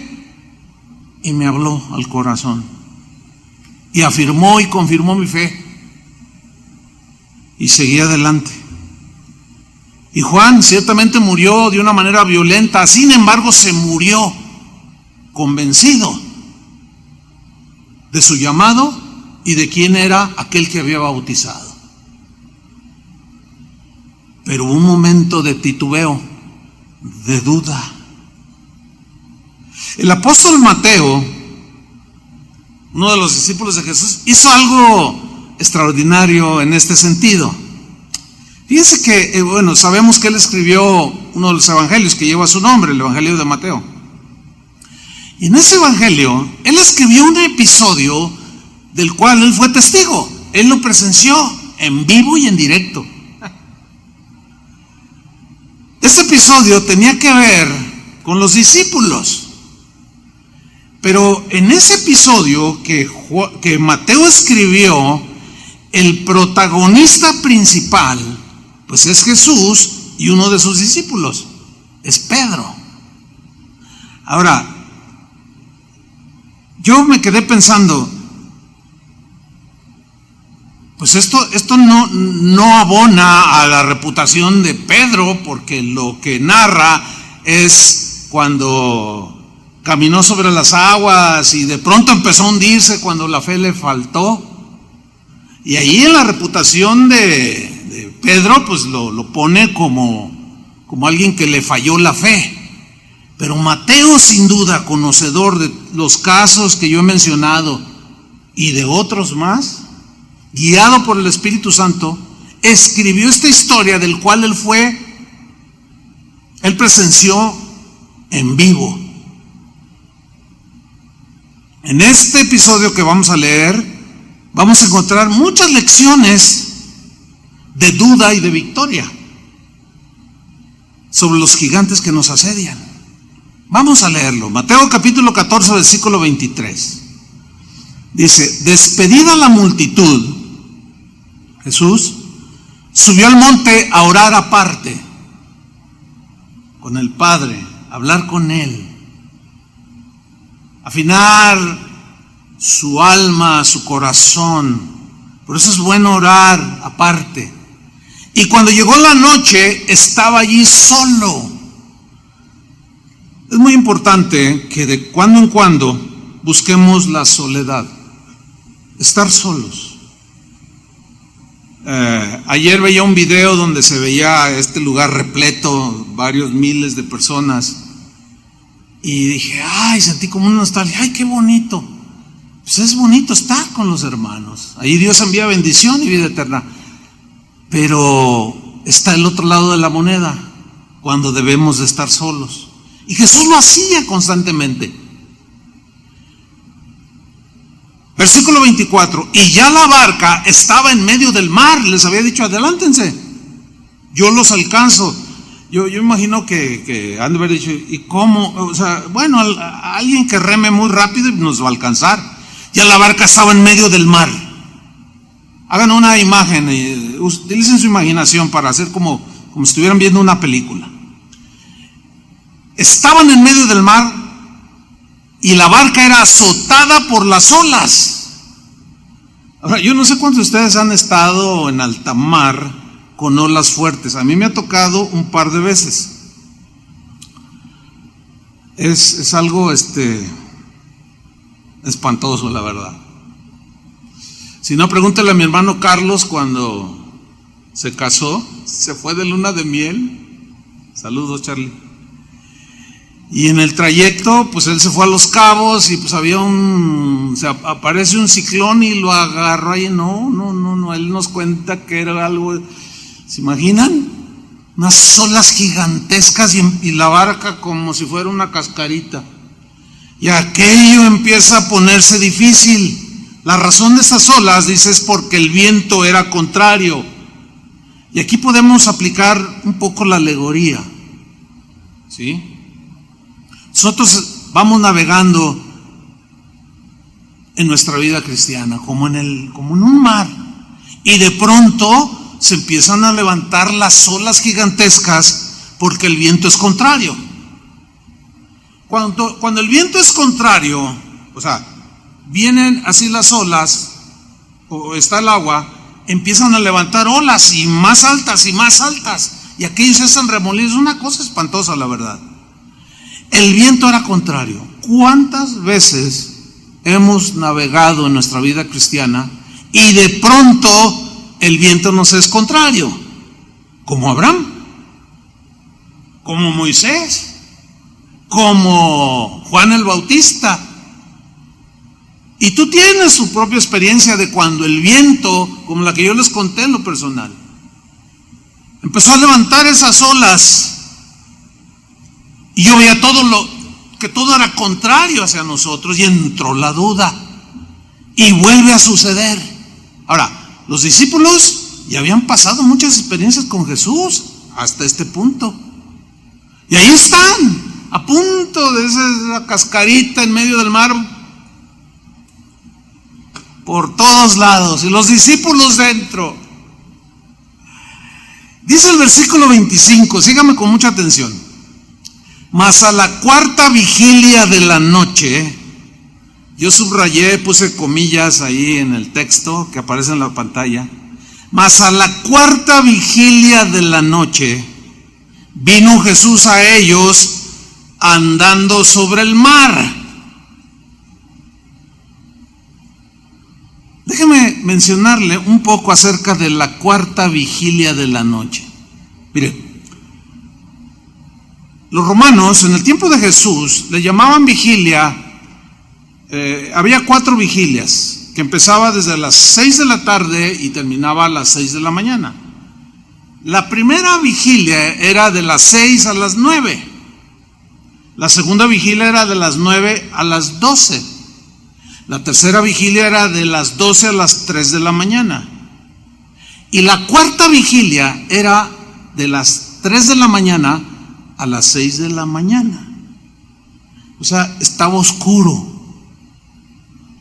y me habló al corazón, y afirmó y confirmó mi fe, y seguí adelante. Y Juan ciertamente murió de una manera violenta, sin embargo se murió convencido de su llamado y de quién era aquel que había bautizado. Pero hubo un momento de titubeo, de duda. El apóstol Mateo, uno de los discípulos de Jesús, hizo algo extraordinario en este sentido. Fíjense que, sabemos que él escribió uno de los evangelios que lleva su nombre, el Evangelio de Mateo. Y en ese evangelio, él escribió un episodio del cual él fue testigo. Él lo presenció en vivo y en directo. Este episodio tenía que ver con los discípulos. Pero en ese episodio que Mateo escribió, el protagonista principal, pues es Jesús y uno de sus discípulos, es Pedro. Ahora, yo me quedé pensando, pues esto no abona a la reputación de Pedro, porque lo que narra es cuando caminó sobre las aguas y de pronto empezó a hundirse cuando la fe le faltó. Y ahí en la reputación de Pedro, pues lo pone como alguien que le falló la fe. Pero Mateo, sin duda, conocedor de los casos que yo he mencionado y de otros más, guiado por el Espíritu Santo, escribió esta historia del cual él presenció en vivo. En este episodio que vamos a leer, vamos a encontrar muchas lecciones de duda y de victoria sobre los gigantes que nos asedian. Vamos a leerlo. Mateo capítulo 14, versículo 23. Dice: despedida la multitud, Jesús subió al monte a orar aparte con el Padre, a hablar con Él, afinar su alma, su corazón. Por eso es bueno orar aparte. Y cuando llegó la noche, estaba allí solo. Es muy importante que de cuando en cuando busquemos la soledad, estar solos. Ayer veía un video donde se veía este lugar repleto, varios miles de personas, y dije, sentí como una nostalgia. Qué bonito. Pues es bonito estar con los hermanos. Ahí Dios envía bendición y vida eterna. Pero está el otro lado de la moneda, cuando debemos de estar solos. Y Jesús lo hacía constantemente. Versículo 24: y ya la barca estaba en medio del mar. Les había dicho, adelántense, yo los alcanzo. Yo imagino que han de haber dicho, ¿y cómo? O sea, bueno, alguien que reme muy rápido nos va a alcanzar. Ya la barca estaba en medio del mar. Hagan una imagen, utilicen su imaginación para hacer como si estuvieran viendo una película. Estaban en medio del mar y la barca era azotada por las olas. Ahora, yo no sé cuántos de ustedes han estado en alta mar con olas fuertes. A mí me ha tocado un par de veces. Es algo espantoso, la verdad. Si no, pregúntale a mi hermano Carlos cuando se casó, se fue de luna de miel. Saludos, Charlie. Y en el trayecto, pues él se fue a Los Cabos y pues aparece un ciclón y lo agarró ahí. No, él nos cuenta que era algo, ¿se imaginan? Unas olas gigantescas y la barca como si fuera una cascarita. Y aquello empieza a ponerse difícil. La razón de estas olas, dice, es porque el viento era contrario. Y aquí podemos aplicar un poco la alegoría, ¿sí? Nosotros vamos navegando en nuestra vida cristiana como en un mar, y de pronto se empiezan a levantar las olas gigantescas porque el viento es contrario. Cuando el viento es contrario, o sea, vienen así las olas, o está el agua, empiezan a levantar olas y más altas, y aquellos se hacen remolinos. Es una cosa espantosa, la verdad. El viento era contrario. ¿Cuántas veces hemos navegado en nuestra vida cristiana y de pronto el viento nos es contrario? Como Abraham, como Moisés, como Juan el Bautista. Y tú tienes tu propia experiencia de cuando el viento, como la que yo les conté en lo personal, empezó a levantar esas olas. Y yo veía que todo era contrario hacia nosotros, y entró la duda. Y vuelve a suceder. Ahora, los discípulos ya habían pasado muchas experiencias con Jesús hasta este punto. Y ahí están, a punto de esa cascarita en medio del mar, por todos lados, y los discípulos dentro. Dice el versículo 25, sígame con mucha atención. Mas a la cuarta vigilia de la noche, yo subrayé, puse comillas ahí en el texto que aparece en la pantalla. Mas a la cuarta vigilia de la noche, vino Jesús a ellos andando sobre el mar. Déjeme mencionarle un poco acerca de la cuarta vigilia de la noche. Mire, los romanos en el tiempo de Jesús le llamaban vigilia. Había 4 vigilias que empezaba desde las 6 de la tarde y terminaba a las 6 de la mañana. La primera vigilia era de las 6 a las 9. La segunda vigilia era de las 9 a las 12. La tercera vigilia era de las 12 a las 3 de la mañana. Y la cuarta vigilia era de las 3 de la mañana a las 6 de la mañana. O sea, estaba oscuro.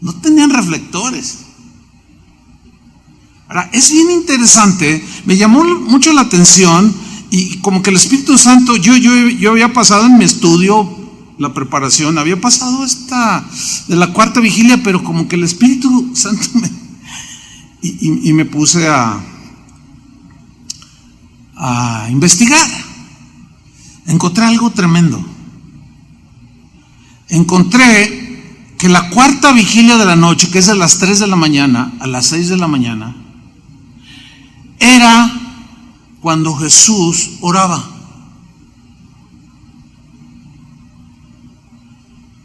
No tenían reflectores. Ahora, es bien interesante, me llamó mucho la atención y como que el Espíritu Santo, yo había pasado en mi estudio, la preparación, había pasado esta de la cuarta vigilia, pero como que el Espíritu Santo me puse a investigar. Encontré algo tremendo. Encontré que la cuarta vigilia de la noche, que es de las 3 de la mañana a las 6 de la mañana, era cuando Jesús oraba.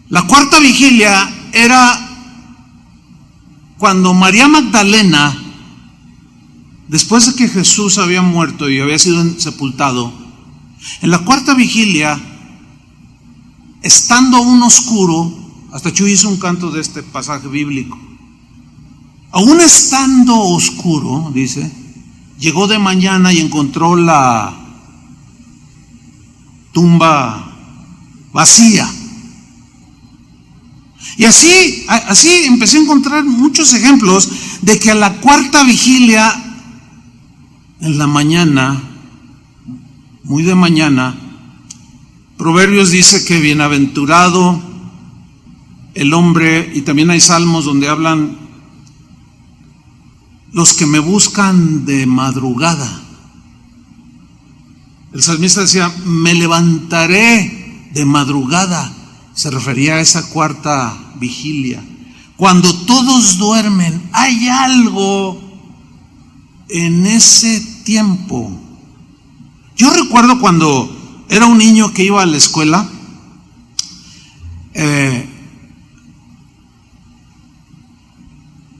La cuarta vigilia era cuando María Magdalena, después de que Jesús había muerto y había sido sepultado, en la cuarta vigilia, estando aún oscuro, hasta Chuy hizo un canto de este pasaje bíblico, aún estando oscuro, dice, llegó de mañana y encontró la tumba vacía. Y así empecé a encontrar muchos ejemplos de que a la cuarta vigilia, en la mañana, muy de mañana, Proverbios dice que bienaventurado el hombre, y también hay salmos donde hablan los que me buscan de madrugada. El salmista decía, me levantaré de madrugada. Se refería a esa cuarta vigilia. Cuando todos duermen, hay algo en ese tiempo. Yo recuerdo cuando era un niño que iba a la escuela,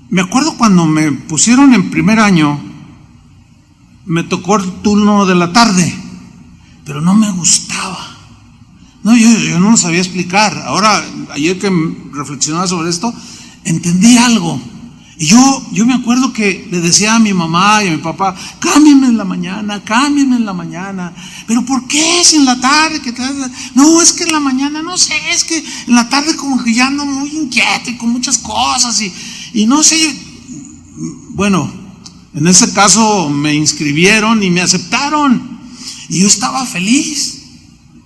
me acuerdo cuando me pusieron en primer año, me tocó el turno de la tarde, pero no me gustaba. No, yo no lo sabía explicar. Ahora, ayer que reflexionaba sobre esto, entendí algo. Y yo me acuerdo que le decía a mi mamá y a mi papá, cámbienme en la mañana, cámbienme en la mañana. ¿Pero por qué? Si en la tarde, no, es que en la mañana, no sé, es que en la tarde como que ya ando muy inquieto y con muchas cosas y no sé. Bueno, en ese caso me inscribieron y me aceptaron y yo estaba feliz.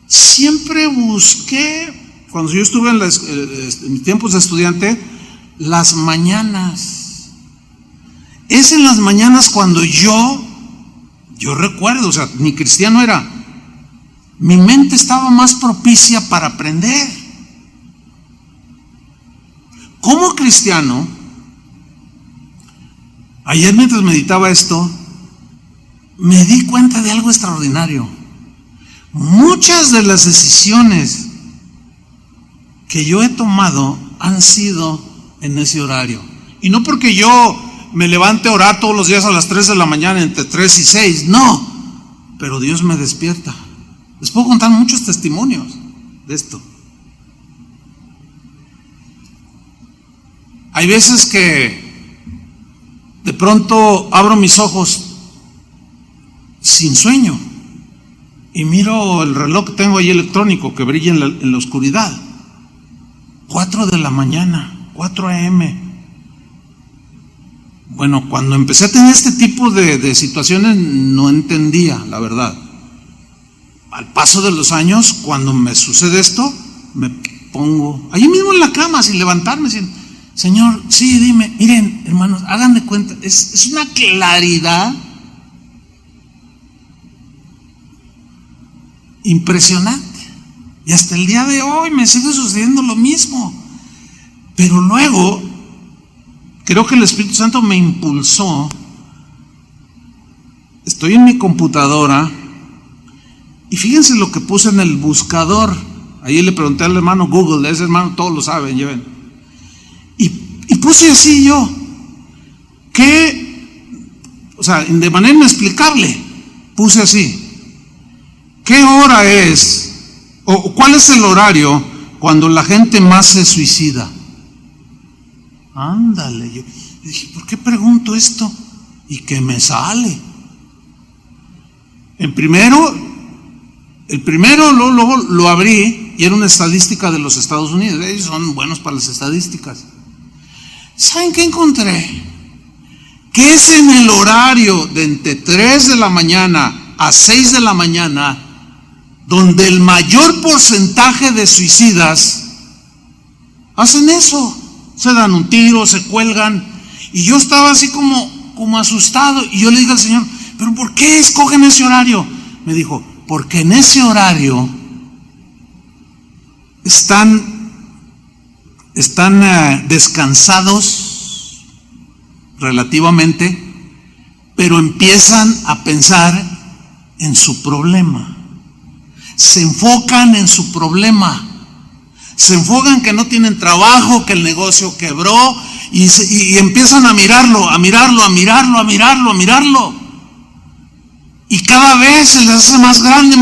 Siempre busqué, cuando yo estuve en mis tiempos de estudiante, las mañanas. Es en las mañanas cuando yo recuerdo, o sea, ni cristiano era, mi mente estaba más propicia para aprender. Como cristiano, ayer mientras meditaba esto, me di cuenta de algo extraordinario. Muchas de las decisiones que yo he tomado han sido en ese horario. Y no porque yo me levante a orar todos los días a las 3 de la mañana, entre 3 y 6, no. Pero Dios me despierta. Les puedo contar muchos testimonios de esto. Hay veces que de pronto abro mis ojos sin sueño y miro el reloj que tengo ahí electrónico que brilla en la oscuridad. 4 de la mañana, 4 a.m. Bueno, cuando empecé a tener este tipo de situaciones no entendía, la verdad. Al paso de los años, cuando me sucede esto, me pongo allí mismo en la cama sin levantarme, Señor, sí, dime, miren, hermanos, hagan de cuenta, es una claridad impresionante. Y hasta el día de hoy me sigue sucediendo lo mismo. Pero luego, creo que el Espíritu Santo me impulsó. Estoy en mi computadora y fíjense lo que puse en el buscador. Ahí le pregunté al hermano Google, ese hermano todos lo saben, lleven. Y puse así yo, o sea, de manera inexplicable, puse así: ¿qué hora es? ¿O cuál es el horario cuando la gente más se suicida? Ándale, yo dije, ¿por qué pregunto esto? ¿Y qué me sale? El primero luego lo abrí y era una estadística de los Estados Unidos. Ellos son buenos para las estadísticas. ¿Saben qué encontré? Que es en el horario de entre 3 de la mañana a 6 de la mañana donde el mayor porcentaje de suicidas hacen eso. Se dan un tiro, se cuelgan. Y yo estaba así como asustado. Y yo le dije al Señor, ¿pero por qué escogen ese horario? Me dijo, porque en ese horario están descansados relativamente, pero empiezan a pensar en su problema. Se enfocan en su problema. Se enfocan que no tienen trabajo, que el negocio quebró, y empiezan a mirarlo. Y cada vez se les hace más grande,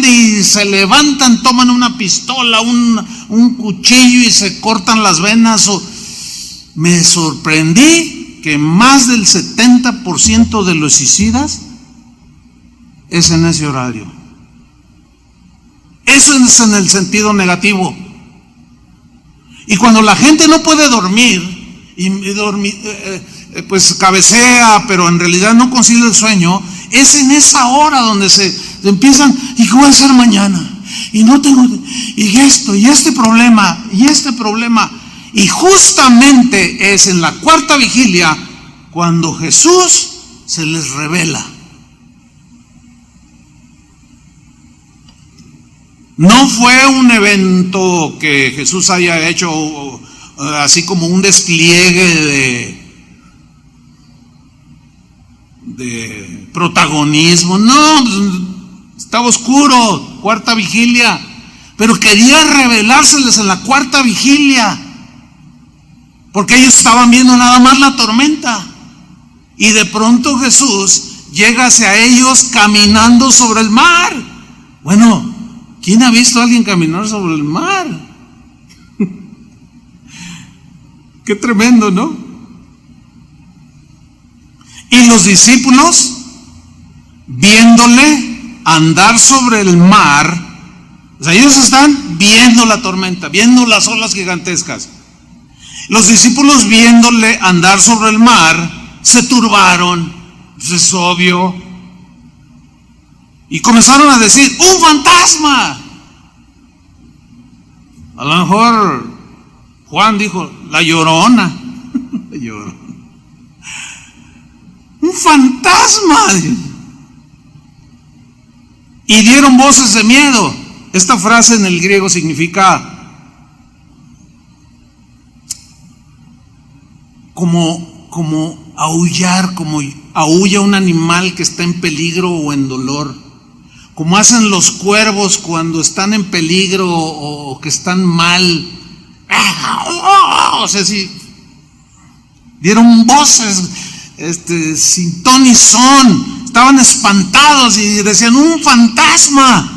y se levantan, toman una pistola, un cuchillo y se cortan las venas. Me sorprendí que más del 70% de los suicidas es en ese horario. Eso es en el sentido negativo. Y cuando la gente no puede dormir, pues cabecea, pero en realidad no consigue el sueño, es en esa hora donde se empiezan, ¿y qué voy a hacer mañana? Y no tengo, y esto, y este problema. Y justamente es en la cuarta vigilia cuando Jesús se les revela. No fue un evento que Jesús haya hecho así como un despliegue de protagonismo. No, estaba oscuro, cuarta vigilia, pero quería revelárseles en la cuarta vigilia, porque ellos estaban viendo nada más la tormenta, y de pronto Jesús llega hacia ellos caminando sobre el mar. Bueno, ¿quién ha visto a alguien caminar sobre el mar? Qué tremendo, ¿no? Y los discípulos, viéndole andar sobre el mar, o sea, ellos están viendo la tormenta, viendo las olas gigantescas. Los discípulos, viéndole andar sobre el mar, se turbaron, pues es obvio, y comenzaron a decir, ¡un fantasma! A lo mejor Juan dijo, la Llorona. La Llorona. ¡Un fantasma! Y dieron voces de miedo. Esta frase en el griego significa como aullar, como aúlla un animal que está en peligro o en dolor, como hacen los cuervos cuando están en peligro o que están mal. O sea, si dieron voces sin ton ni son, estaban espantados y decían, ¡un fantasma!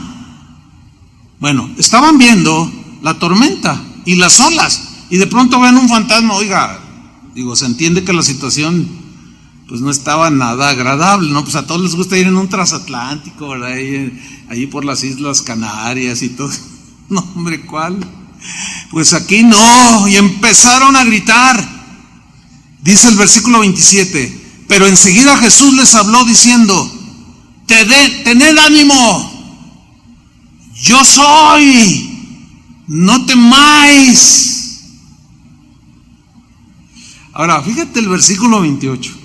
Bueno, estaban viendo la tormenta y las olas, y de pronto ven un fantasma. Oiga, se entiende que la situación pues no estaba nada agradable, ¿no? Pues a todos les gusta ir en un transatlántico, ¿verdad? Ahí por las Islas Canarias y todo. No, hombre, ¿cuál? Pues aquí no. Y empezaron a gritar. Dice el versículo 27, pero enseguida Jesús les habló diciendo, tened ánimo, yo soy, no temáis. Ahora, fíjate el versículo 28.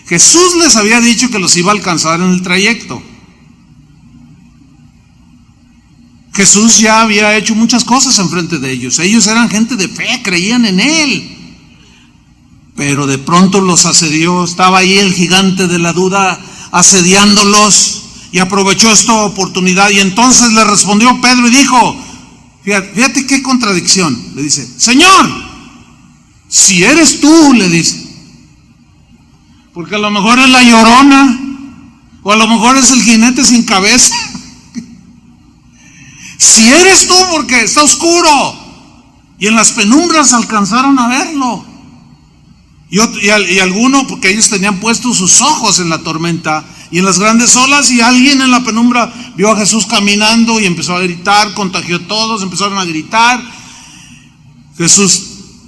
Jesús les había dicho que los iba a alcanzar en el trayecto. Jesús ya había hecho muchas cosas enfrente de ellos. Ellos eran gente de fe, creían en Él. Pero de pronto los asedió, estaba ahí el gigante de la duda asediándolos y aprovechó esta oportunidad. Y entonces le respondió Pedro y dijo, fíjate qué contradicción, le dice, Señor, si eres tú, le dice, porque a lo mejor es la Llorona, o a lo mejor es el jinete sin cabeza. Si eres tú, porque está oscuro, y en las penumbras alcanzaron a verlo. Y alguno, porque ellos tenían puestos sus ojos en la tormenta y en las grandes olas, y alguien en la penumbra vio a Jesús caminando y empezó a gritar, contagió a todos, empezaron a gritar, Jesús,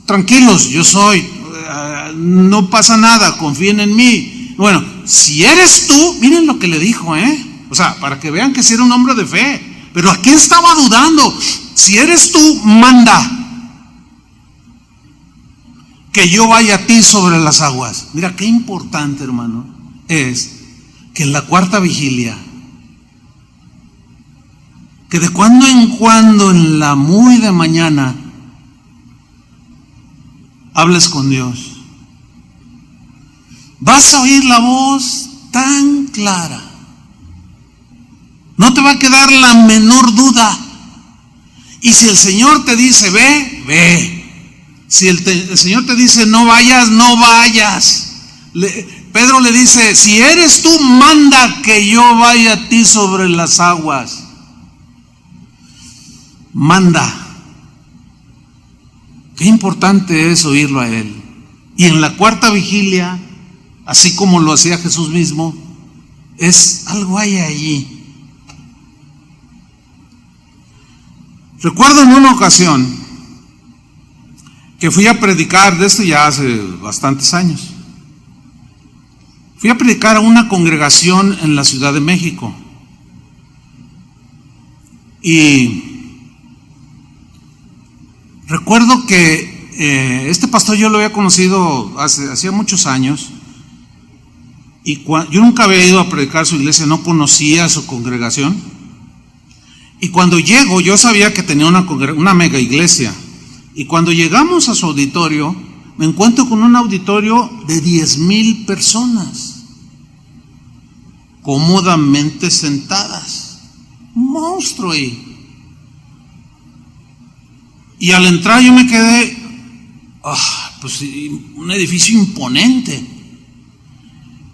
tranquilos, yo soy, no pasa nada, confíen en mí. Bueno, si eres tú, miren lo que le dijo, o sea, para que vean que sí era un hombre de fe. Pero aquí estaba dudando. Si eres tú, manda que yo vaya a ti sobre las aguas. Mira qué importante, hermano, es que en la cuarta vigilia, que de cuando en cuando, en la muy de mañana, hables con Dios. Vas a oír la voz tan clara. No te va a quedar la menor duda. Y si el Señor te dice ve, ve. Si el Señor te dice no vayas, no vayas. Pedro le dice, si eres tú, manda que yo vaya a ti sobre las aguas. Manda. Qué importante es oírlo a Él. Y en la cuarta vigilia, así como lo hacía Jesús mismo, es algo hay allí. Recuerdo en una ocasión que fui a predicar, de esto ya hace bastantes años. Fui a predicar a una congregación en la Ciudad de México. Y recuerdo que este pastor yo lo había conocido hacía muchos años. Y yo nunca había ido a predicar a su iglesia, no conocía a su congregación. Y cuando llego, yo sabía que tenía una mega iglesia. Y cuando llegamos a su auditorio, me encuentro con un auditorio de 10,000 personas, cómodamente sentadas. Un monstruo ahí. Y al entrar yo me quedé, pues un edificio imponente.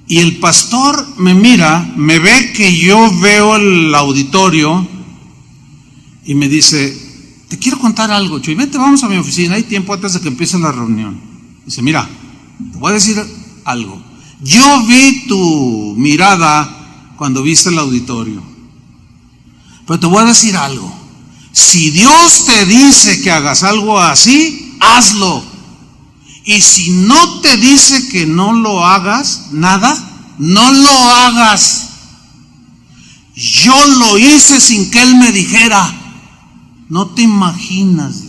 Y el pastor me mira, me ve que yo veo el auditorio y me dice, te quiero contar algo, Chuy, vente, vamos a mi oficina, hay tiempo antes de que empiece la reunión. Dice, mira, te voy a decir algo. Yo vi tu mirada cuando viste el auditorio, pero te voy a decir algo. Si Dios te dice que hagas algo así, hazlo. Y si no te dice que no lo hagas, nada, no lo hagas. Yo lo hice sin que Él me dijera. No te imaginas,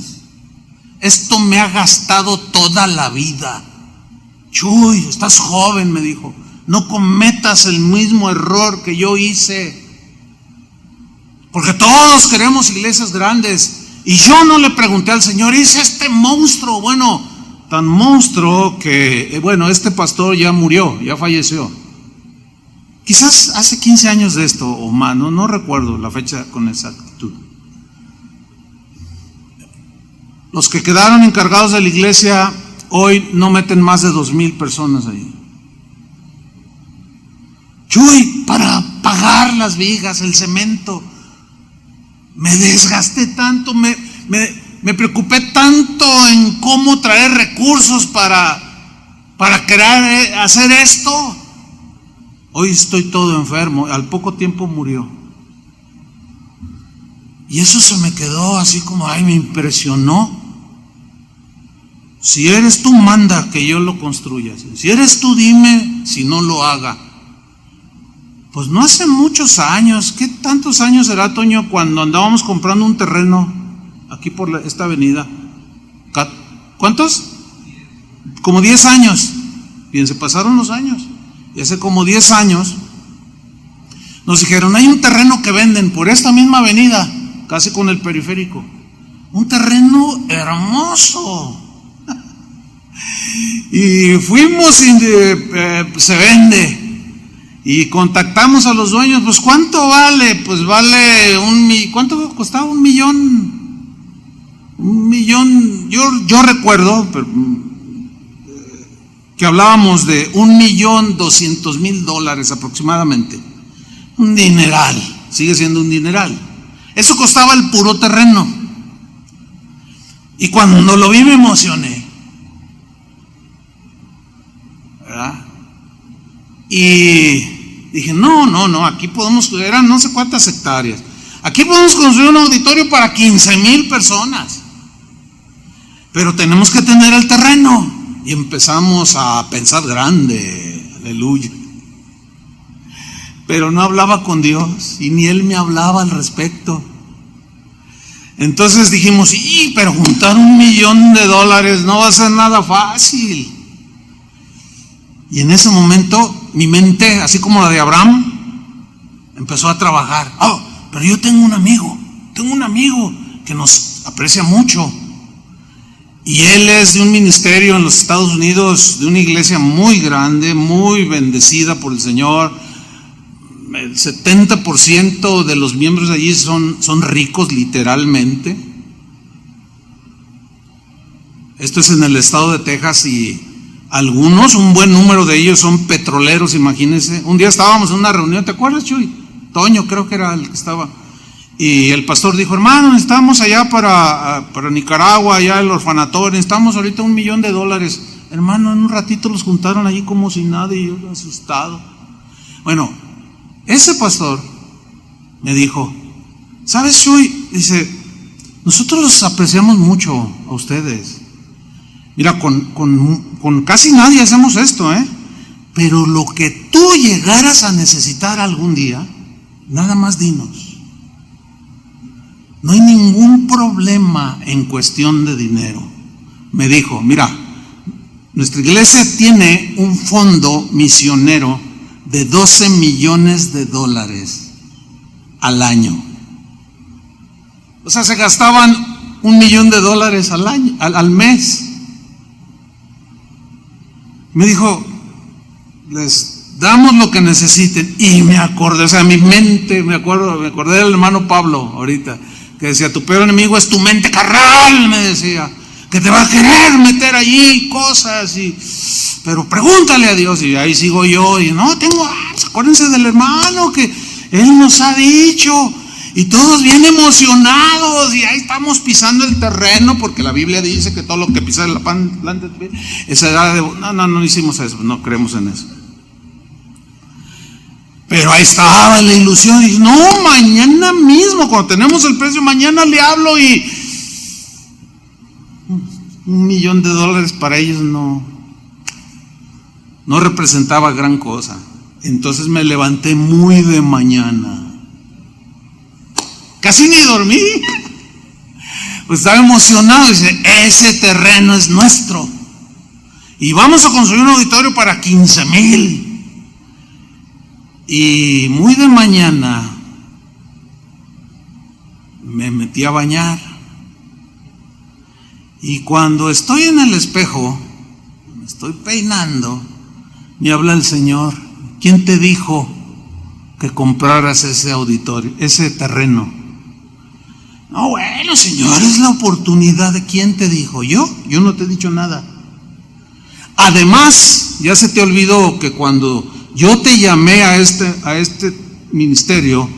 esto me ha gastado toda la vida. Chuy, estás joven, me dijo, no cometas el mismo error que yo hice. Porque todos queremos iglesias grandes. Y yo no le pregunté al Señor, ¿es este monstruo? Bueno, tan monstruo que, este pastor ya murió, ya falleció. Quizás hace 15 años de esto o más, no recuerdo la fecha con exactitud. Los que quedaron encargados de la iglesia hoy no meten más de 2,000 personas ahí. Chuy, para pagar las vigas, el cemento, me desgasté tanto, me preocupé tanto en cómo traer recursos para crear, hacer esto. Hoy estoy todo enfermo, al poco tiempo murió. Y eso se me quedó así como, me impresionó. Si eres tú, manda que yo lo construya. Si eres tú, dime si no lo haga. Pues no hace muchos años, ¿qué tantos años será, Toño, cuando andábamos comprando un terreno aquí por esta avenida? ¿Cuántos? Como 10 años. Bien, se pasaron los años. Y hace como 10 años nos dijeron, hay un terreno que venden por esta misma avenida, casi con el periférico. Un terreno hermoso. Y fuimos y se vende. Y contactamos a los dueños. Pues ¿cuánto vale? Pues vale ¿cuánto costaba? $1 millón. $1 millón. Yo recuerdo que hablábamos de $1,200,000 aproximadamente. Un dineral. Sigue siendo un dineral. Eso costaba el puro terreno. Y cuando lo vi me emocioné, ¿verdad? Y dije, no, aquí podemos, eran no sé cuántas hectáreas. Aquí podemos construir un auditorio para 15,000 personas. Pero tenemos que tener el terreno. Y empezamos a pensar grande, aleluya. Pero no hablaba con Dios y ni Él me hablaba al respecto. Entonces dijimos, sí, pero juntar $1 millón no va a ser nada fácil. Y en ese momento mi mente, así como la de Abraham, empezó a trabajar. Pero yo tengo un amigo que nos aprecia mucho. Y él es de un ministerio en los Estados Unidos, de una iglesia muy grande, muy bendecida por el Señor. El 70% de los miembros de allí son ricos literalmente. Esto es en el estado de Texas y algunos, un buen número de ellos son petroleros, imagínense. Un día estábamos en una reunión, ¿te acuerdas, Chuy? Toño creo que era el que estaba. Y el pastor dijo, hermano, necesitamos allá para Nicaragua, allá el orfanatorio, necesitamos ahorita $1 millón. Hermano, en un ratito los juntaron allí como si nada y yo asustado. Bueno, ese pastor me dijo, ¿sabes, Chuy? Dice, nosotros los apreciamos mucho a ustedes. Mira, con casi nadie hacemos esto, pero lo que tú llegaras a necesitar algún día, nada más dinos. No hay ningún problema en cuestión de dinero. Me dijo, mira, nuestra iglesia tiene un fondo misionero de $12 millones al año. O sea, se gastaban $1 millón al año, al mes. Me dijo, les damos lo que necesiten. Y me acordé, o sea, mi mente, me acordé del hermano Pablo ahorita, que decía, tu peor enemigo es tu mente carnal, me decía, que te va a querer meter allí cosas, pero pregúntale a Dios. Y ahí sigo yo, y acuérdense del hermano que él nos ha dicho, y todos bien emocionados, y ahí estamos pisando el terreno, porque la Biblia dice que todo lo que pisa la planta, esa edad de... No hicimos eso, no creemos en eso. Pero ahí estaba la ilusión, y no, mañana mismo, cuando tenemos el precio, mañana le hablo y $1 millón para ellos no representaba gran cosa. Entonces me levanté muy de mañana, casi ni dormí, pues estaba emocionado. Dice, ese terreno es nuestro y vamos a construir un auditorio para 15,000. Y muy de mañana me metí a bañar, y cuando estoy en el espejo, me estoy peinando, me habla el Señor. ¿Quién te dijo que compraras ese auditorio, ese terreno? No, bueno, Señor, es la oportunidad. ¿De quién te dijo? Yo no te he dicho nada. Además, ya se te olvidó que cuando yo te llamé a este ministerio,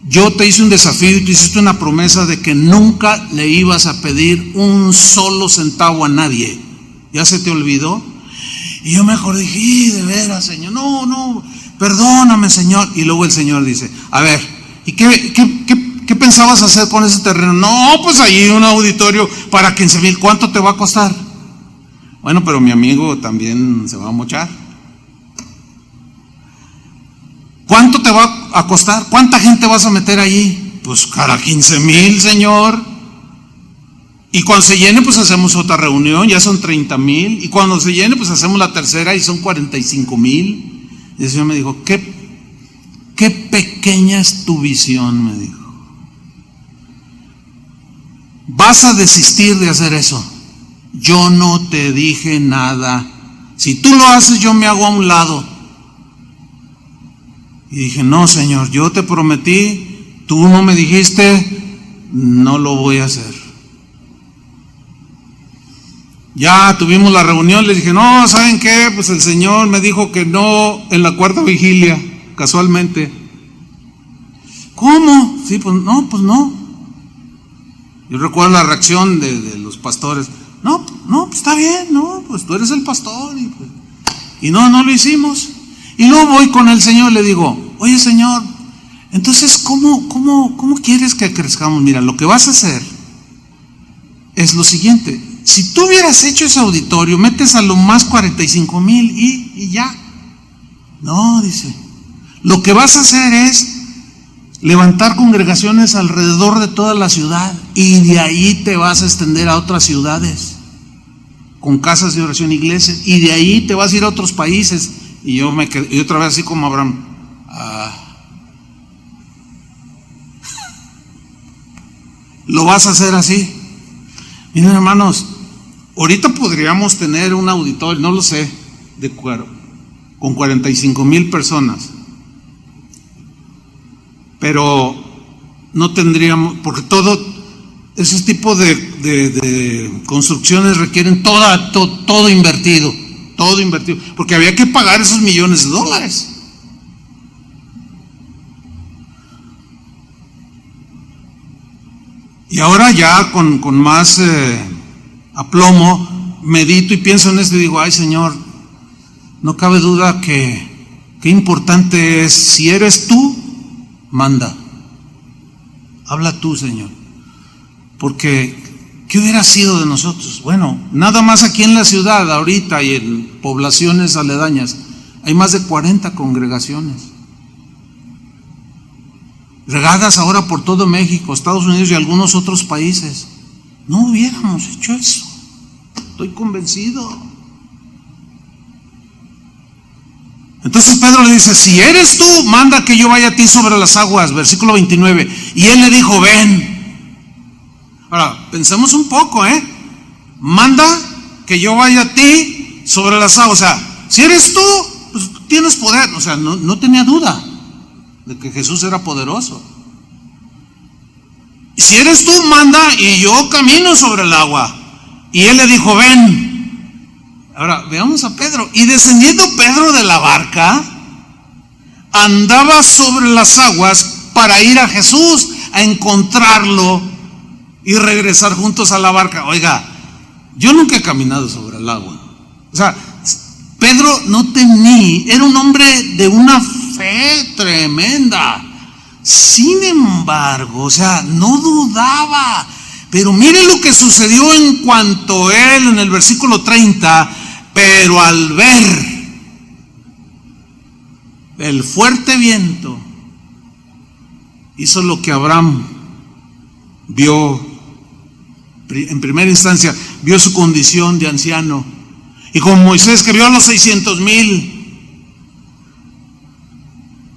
yo te hice un desafío y te hiciste una promesa de que nunca le ibas a pedir un solo centavo a nadie. ¿Ya se te olvidó? Y yo mejor dije, de veras, Señor, no, perdóname, Señor. Y luego el Señor dice, a ver, ¿y qué pensabas hacer con ese terreno? No, pues ahí un auditorio para 15,000. ¿Cuánto te va a costar? Bueno, pero mi amigo también se va a mochar. ¿Cuánto te va a costar? ¿Cuánta gente vas a meter allí? Pues cada 15,000, Señor. Y cuando se llene, pues hacemos otra reunión, ya son 30,000. Y cuando se llene, pues hacemos la tercera y son 45,000. Y el Señor me dijo, qué pequeña es tu visión, me dijo. Vas a desistir de hacer eso. Yo no te dije nada. Si tú lo haces, yo me hago a un lado. Y dije, no, Señor, yo te prometí, tú no me dijiste, no lo voy a hacer. Ya tuvimos la reunión, les dije, no, ¿saben qué? Pues el Señor me dijo que no en la cuarta vigilia, casualmente. ¿Cómo? Sí, pues no. Yo recuerdo la reacción de los pastores. No, pues está bien, no, pues tú eres el pastor. Y no lo hicimos. Y luego voy con el Señor y le digo, oye Señor, entonces ¿cómo quieres que crezcamos? Mira, lo que vas a hacer es lo siguiente. Si tú hubieras hecho ese auditorio, metes a lo más 45,000 y ya. No, dice, lo que vas a hacer es levantar congregaciones alrededor de toda la ciudad y de ahí te vas a extender a otras ciudades con casas de oración, iglesias, y de ahí te vas a ir a otros países. Y yo me quedé, y otra vez así como Abraham, lo vas a hacer así. Miren, hermanos, ahorita podríamos tener un auditorio, no lo sé, de cuero, con 45,000 personas. Pero no tendríamos, porque todo ese tipo de construcciones requieren todo invertido, porque había que pagar esos millones de dólares. Y ahora ya con más aplomo medito y pienso en esto y digo, ay Señor, no cabe duda que qué importante es, si eres tú, manda, habla tú, Señor, porque ¿qué hubiera sido de nosotros? Bueno, nada más aquí en la ciudad ahorita y en poblaciones aledañas hay más de 40 congregaciones regadas ahora por todo México, Estados Unidos y algunos otros países. No hubiéramos hecho eso, estoy convencido. Entonces Pedro le dice, si eres tú, manda que yo vaya a ti sobre las aguas, versículo 29. Y él le dijo, ven. Ahora, pensemos un poco, manda que yo vaya a ti sobre las aguas. O sea, si eres tú, pues tienes poder. O sea, no tenía duda de que Jesús era poderoso. Si eres tú, manda y yo camino sobre el agua. Y él le dijo, ven. Ahora, veamos a Pedro. Y descendiendo Pedro de la barca, andaba sobre las aguas para ir a Jesús, a encontrarlo y regresar juntos a la barca. Oiga, yo nunca he caminado sobre el agua. O sea, Pedro no temía, era un hombre de una fe tremenda. Sin embargo, o sea, no dudaba. Pero mire lo que sucedió en cuanto él, en el versículo 30, pero al ver el fuerte viento, hizo lo que Abraham vio en primera instancia, vio su condición de anciano. Y como Moisés que vio a los 600,000,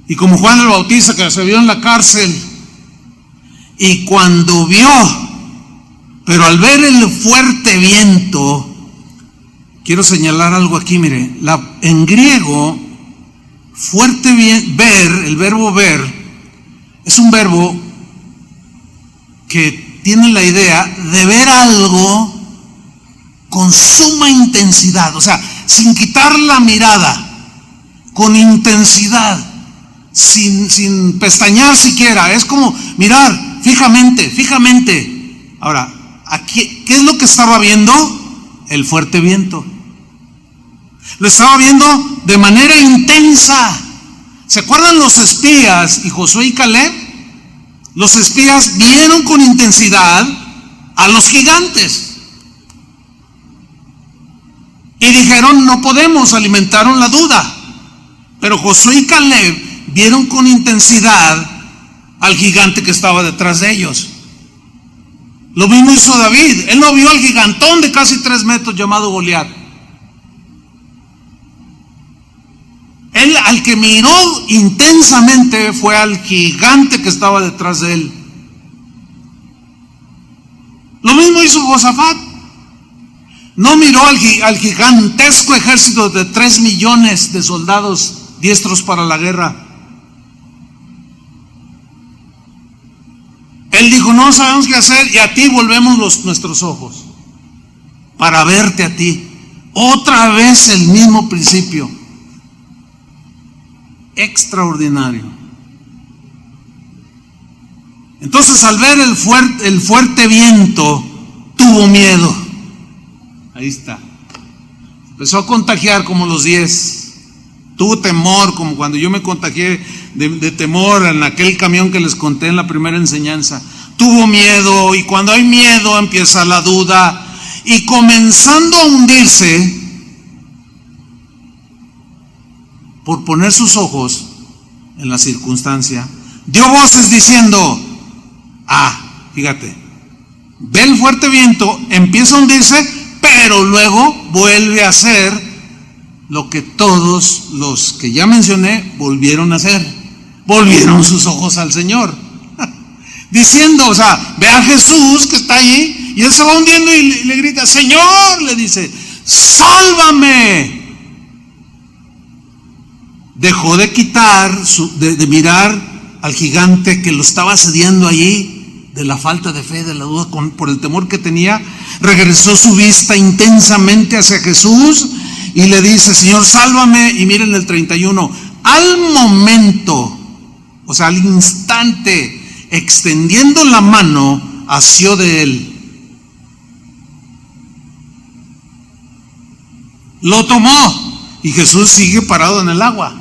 y como Juan el Bautista que se vio en la cárcel, y cuando vio, pero al ver el fuerte viento, quiero señalar algo aquí, mire, en griego, ver, el verbo ver, es un verbo que tiene la idea de ver algo con suma intensidad, o sea, sin quitar la mirada, con intensidad, sin pestañear siquiera, es como mirar fijamente. Ahora, aquí, ¿qué es lo que estaba viendo? El fuerte viento. Lo estaba viendo de manera intensa. ¿Se acuerdan los espías y Josué y Caleb? Los espías vieron con intensidad a los gigantes y dijeron, no podemos, alimentaron la duda. Pero Josué y Caleb vieron con intensidad al gigante que estaba detrás de ellos. Lo mismo hizo David. Él no vio al gigantón de casi 3 metros llamado Goliat. Él al que miró intensamente fue al gigante que estaba detrás de él. Lo mismo hizo Josafat. No miró al gigantesco ejército de 3 millones de soldados diestros para la guerra. Él dijo: no sabemos qué hacer, y a ti volvemos nuestros ojos para verte a ti. Otra vez el mismo principio. Extraordinario. Entonces, al ver el fuerte viento, tuvo miedo. Ahí está. Empezó a contagiar como los 10. Tuvo temor, como cuando yo me contagié de temor en aquel camión que les conté en la primera enseñanza. Tuvo miedo, y cuando hay miedo empieza la duda, y comenzando a hundirse, por poner sus ojos en la circunstancia, dio voces diciendo: fíjate, ve el fuerte viento, empieza a hundirse, pero luego vuelve a hacer lo que todos los que ya mencioné volvieron a hacer. Volvieron sus ojos al Señor, diciendo, ve a Jesús que está allí, y él se va hundiendo y le grita: Señor, le dice, sálvame. Dejó de de mirar al gigante que lo estaba asediando allí, de la falta de fe, de la duda, por el temor que tenía. Regresó su vista intensamente hacia Jesús y le dice: Señor, sálvame. Y miren el 31, al momento, al instante, extendiendo la mano, asió de él. Lo tomó, y Jesús sigue parado en el agua.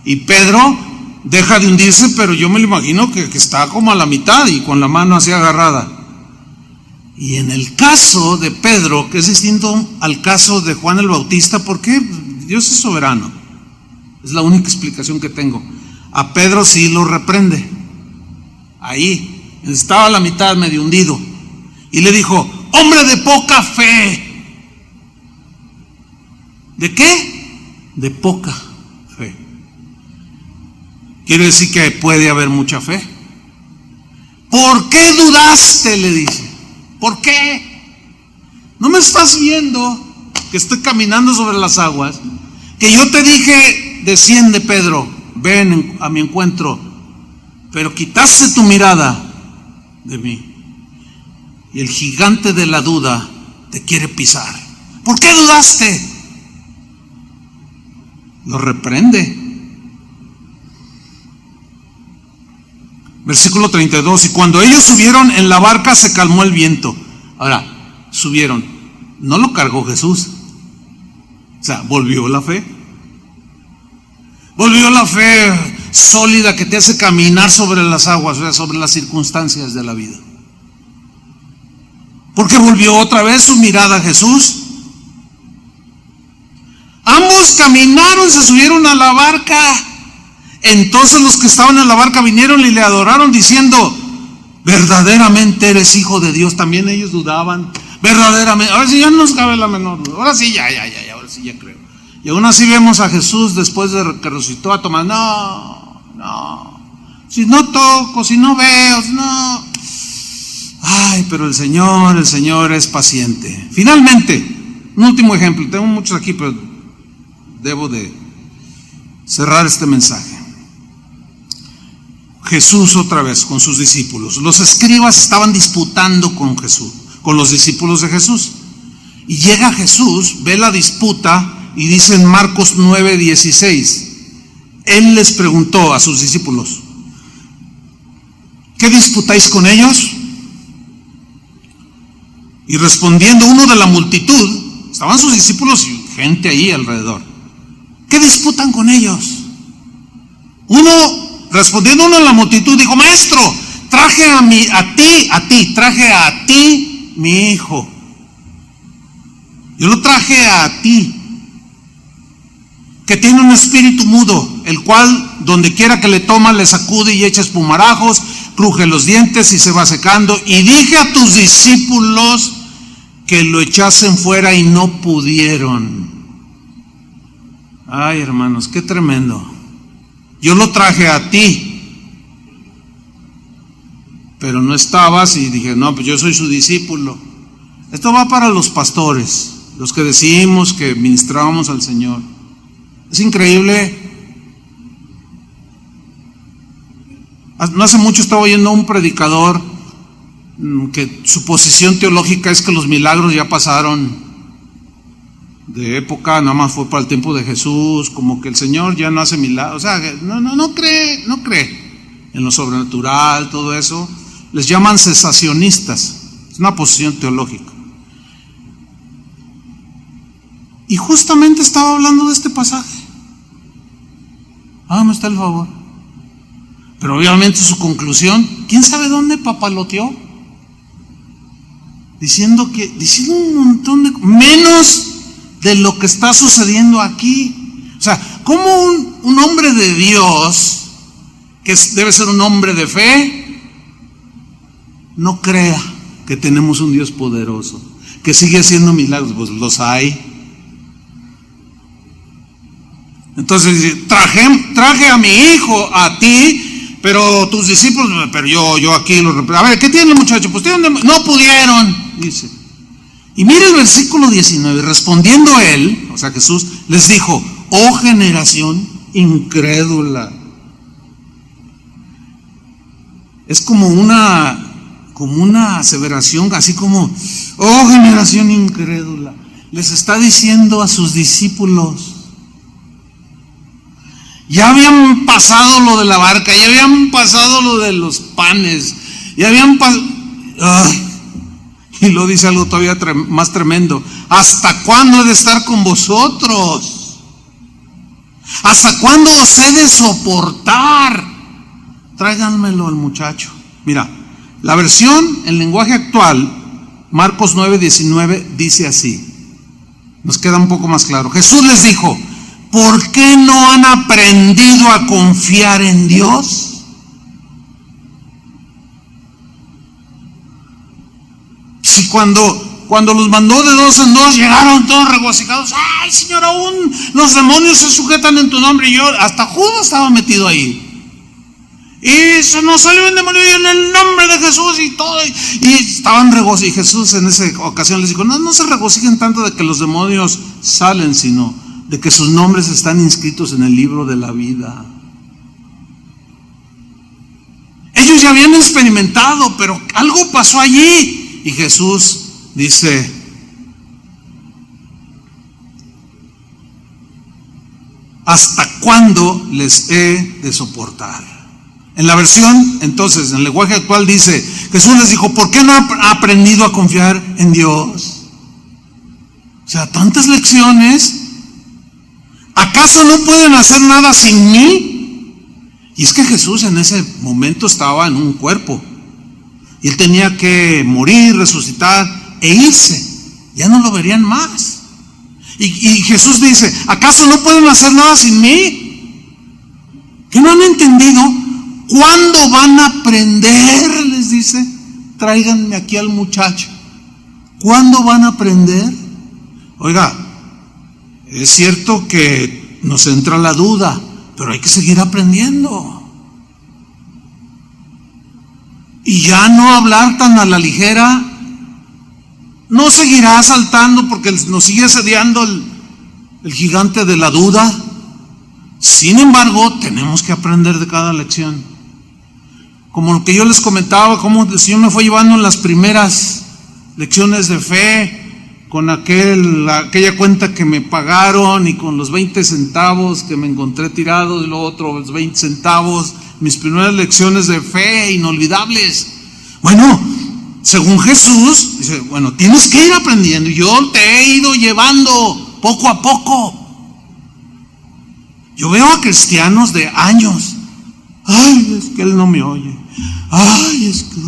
Y Pedro deja de hundirse, pero yo me lo imagino que está como a la mitad y con la mano así agarrada. Y en el caso de Pedro, que es distinto al caso de Juan el Bautista, porque Dios es soberano, es la única explicación que tengo. A Pedro sí lo reprende. Ahí estaba a la mitad, medio hundido, y le dijo: hombre de poca fe. ¿De qué? De poca fe. Quiere decir que puede haber mucha fe. ¿Por qué dudaste?, le dice. ¿Por qué? ¿No me estás viendo que estoy caminando sobre las aguas? Que yo te dije: desciende, Pedro, ven a mi encuentro, pero quitaste tu mirada de mí. Y el gigante de la duda te quiere pisar. ¿Por qué dudaste? Lo reprende. Versículo 32, y cuando ellos subieron en la barca se calmó el viento. Ahora, subieron, no lo cargó Jesús. Volvió la fe. Volvió la fe sólida que te hace caminar sobre las aguas, sobre las circunstancias de la vida. Porque volvió otra vez su mirada a Jesús. Ambos caminaron, se subieron a la barca. Entonces los que estaban en la barca vinieron y le adoraron diciendo: verdaderamente eres hijo de Dios. También ellos dudaban. Verdaderamente, ahora sí ya no nos cabe la menor duda. Ahora sí ahora sí ya creo. Y aún así vemos a Jesús después de que resucitó a Tomás: no, si no toco, si no veo, no. Pero el Señor es paciente. Finalmente, un último ejemplo. Tengo muchos aquí, pero debo de cerrar este mensaje. Jesús otra vez con sus discípulos. Los escribas estaban disputando con Jesús, con los discípulos de Jesús. Y llega Jesús, ve la disputa, y dice en Marcos 9:16, Él les preguntó a sus discípulos: ¿qué disputáis con ellos? Y respondiendo uno de la multitud, estaban sus discípulos y gente ahí alrededor: ¿qué disputan con ellos? Respondiendo uno de la multitud, dijo: maestro, traje a ti mi hijo. Yo lo traje a ti, que tiene un espíritu mudo, el cual donde quiera que le toma le sacude y echa espumarajos, cruje los dientes y se va secando. Y dije a tus discípulos que lo echasen fuera y no pudieron. Ay, hermanos, qué tremendo. Yo lo traje a ti, pero no estabas y dije, no, pues yo soy su discípulo. Esto va para los pastores, los que decimos que ministrábamos al Señor. Es increíble. No hace mucho estaba oyendo a un predicador que su posición teológica es que los milagros ya pasaron de época, nada más fue para el tiempo de Jesús, como que el Señor ya no hace milagros, o sea, no cree en lo sobrenatural, todo eso. Les llaman cesacionistas, es una posición teológica. Y justamente estaba hablando de este pasaje. Hágame usted el favor. Pero obviamente su conclusión, ¿quién sabe dónde papaloteó? Diciendo un montón de menos de lo que está sucediendo aquí. O sea, ¿cómo un hombre de Dios, que debe ser un hombre de fe, no crea que tenemos un Dios poderoso, que sigue haciendo milagros? Pues los hay. Entonces, traje a mi hijo a ti, pero tus discípulos, pero yo aquí lo represento. A ver, ¿qué tiene el muchacho? Pues no pudieron, dice. Y mire el versículo 19, respondiendo él, o sea Jesús, les dijo, oh generación incrédula. Es como una aseveración, así como, oh generación incrédula. Les está diciendo a sus discípulos, ya habían pasado lo de la barca, ya habían pasado lo de los panes, ya habían pasado... Y lo dice algo todavía más tremendo. ¿Hasta cuándo he de estar con vosotros? ¿Hasta cuándo os he de soportar? Tráiganmelo al muchacho. Mira, la versión en lenguaje actual, Marcos 9:19, dice así. Nos queda un poco más claro. Jesús les dijo, ¿por qué no han aprendido a confiar en Dios? Si cuando los mandó de dos en dos, llegaron todos regocijados. Ay, Señor, aún los demonios se sujetan en tu nombre. Y yo, hasta Judas estaba metido ahí. Y se nos salió un demonio en el nombre de Jesús y todo. Y estaban regocijados. Y Jesús en esa ocasión les dijo, no se regocijen tanto de que los demonios salen, sino de que sus nombres están inscritos en el libro de la vida. Ellos ya habían experimentado, pero algo pasó allí. Y Jesús dice, ¿hasta cuándo les he de soportar? En la versión, entonces, en el lenguaje actual dice, Jesús les dijo, ¿por qué no ha aprendido a confiar en Dios? O sea, tantas lecciones. ¿Acaso no pueden hacer nada sin mí? Y es que Jesús en ese momento estaba en un cuerpo. Y él tenía que morir, resucitar e irse. Ya no lo verían más. Y Jesús dice, ¿acaso no pueden hacer nada sin mí? ¿Que no han entendido? ¿Cuándo van a aprender? Les dice, tráiganme aquí al muchacho. ¿Cuándo van a aprender? Oiga, es cierto que nos entra la duda, pero hay que seguir aprendiendo. Y ya no hablar tan a la ligera. No seguirá asaltando porque nos sigue asediando el gigante de la duda. Sin embargo, tenemos que aprender de cada lección. Como lo que yo les comentaba, cómo el Señor me fue llevando en las primeras lecciones de fe, con aquella cuenta que me pagaron y con los 20 centavos que me encontré tirados y luego otros 20 centavos. Mis primeras lecciones de fe inolvidables. Bueno, según Jesús, dice, bueno, tienes que ir aprendiendo. Y yo te he ido llevando poco a poco. Yo veo a cristianos de años. Ay, es que él no me oye. Ay, es que...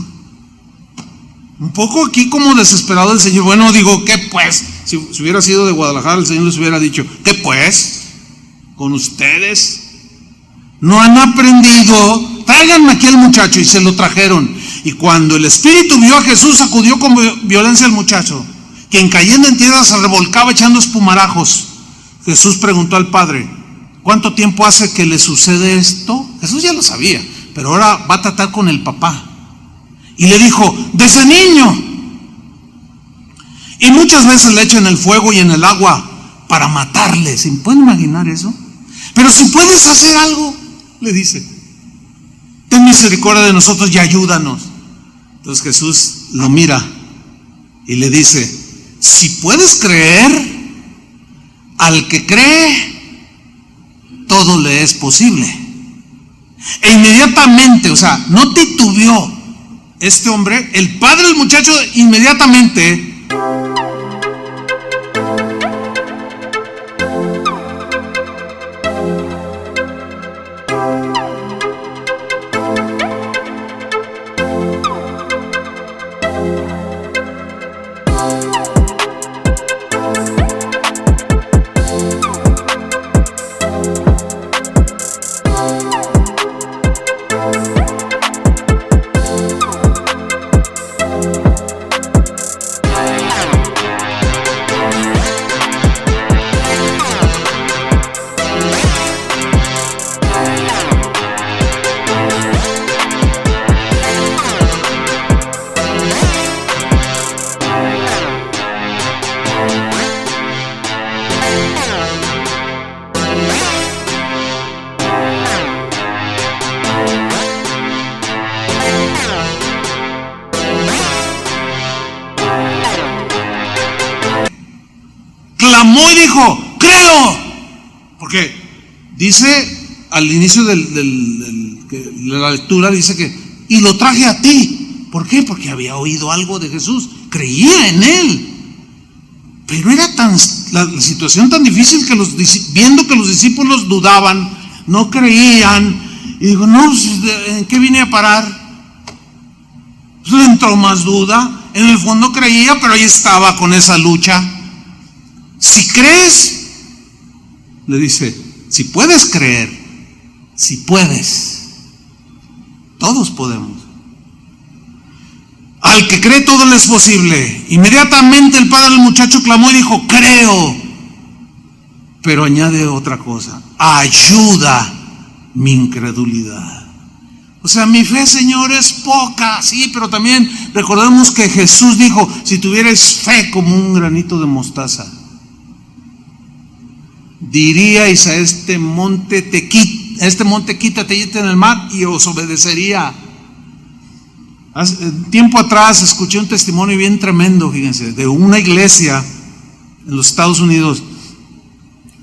Un poco aquí como desesperado el Señor. Bueno, digo, ¿qué pues? Si hubiera sido de Guadalajara, el Señor les hubiera dicho, ¿qué pues? Con ustedes no han aprendido, tráiganme aquí al muchacho. Y se lo trajeron. Y cuando el espíritu vio a Jesús, sacudió con violencia al muchacho, quien cayendo en tierra se revolcaba echando espumarajos. Jesús preguntó al Padre: ¿cuánto tiempo hace que le sucede esto? Jesús ya lo sabía, pero ahora va a tratar con el papá. Y le dijo: desde niño. Y muchas veces le echan en el fuego y en el agua para matarle. ¿Se pueden imaginar eso? Pero si puedes hacer algo, le dice, ten misericordia de nosotros y ayúdanos. Entonces Jesús lo mira y le dice: si puedes creer, al que cree, todo le es posible. E inmediatamente, o sea, no titubeó este hombre, el padre del muchacho inmediatamente clamó y dijo: creo. Porque dice al inicio de la lectura, dice que y lo traje a ti. ¿Por qué? Porque había oído algo de Jesús, creía en él. Pero era la situación tan difícil que viendo que los discípulos dudaban, no creían, y dijo: no, ¿en qué vine a parar? Pues le entró más duda. En el fondo creía, pero ahí estaba con esa lucha. Si crees, le dice, si puedes creer, si puedes, todos podemos. Al que cree, todo le es posible. Inmediatamente el padre del muchacho clamó y dijo: creo. Pero añade otra cosa: ayuda mi incredulidad. O sea, mi fe, Señor, es poca. Sí, pero también recordemos que Jesús dijo: si tuvierais fe como un granito de mostaza, diríais a este monte quítate y échate en el mar, y os obedecería. Tiempo atrás escuché un testimonio bien tremendo, fíjense, de una iglesia en los Estados Unidos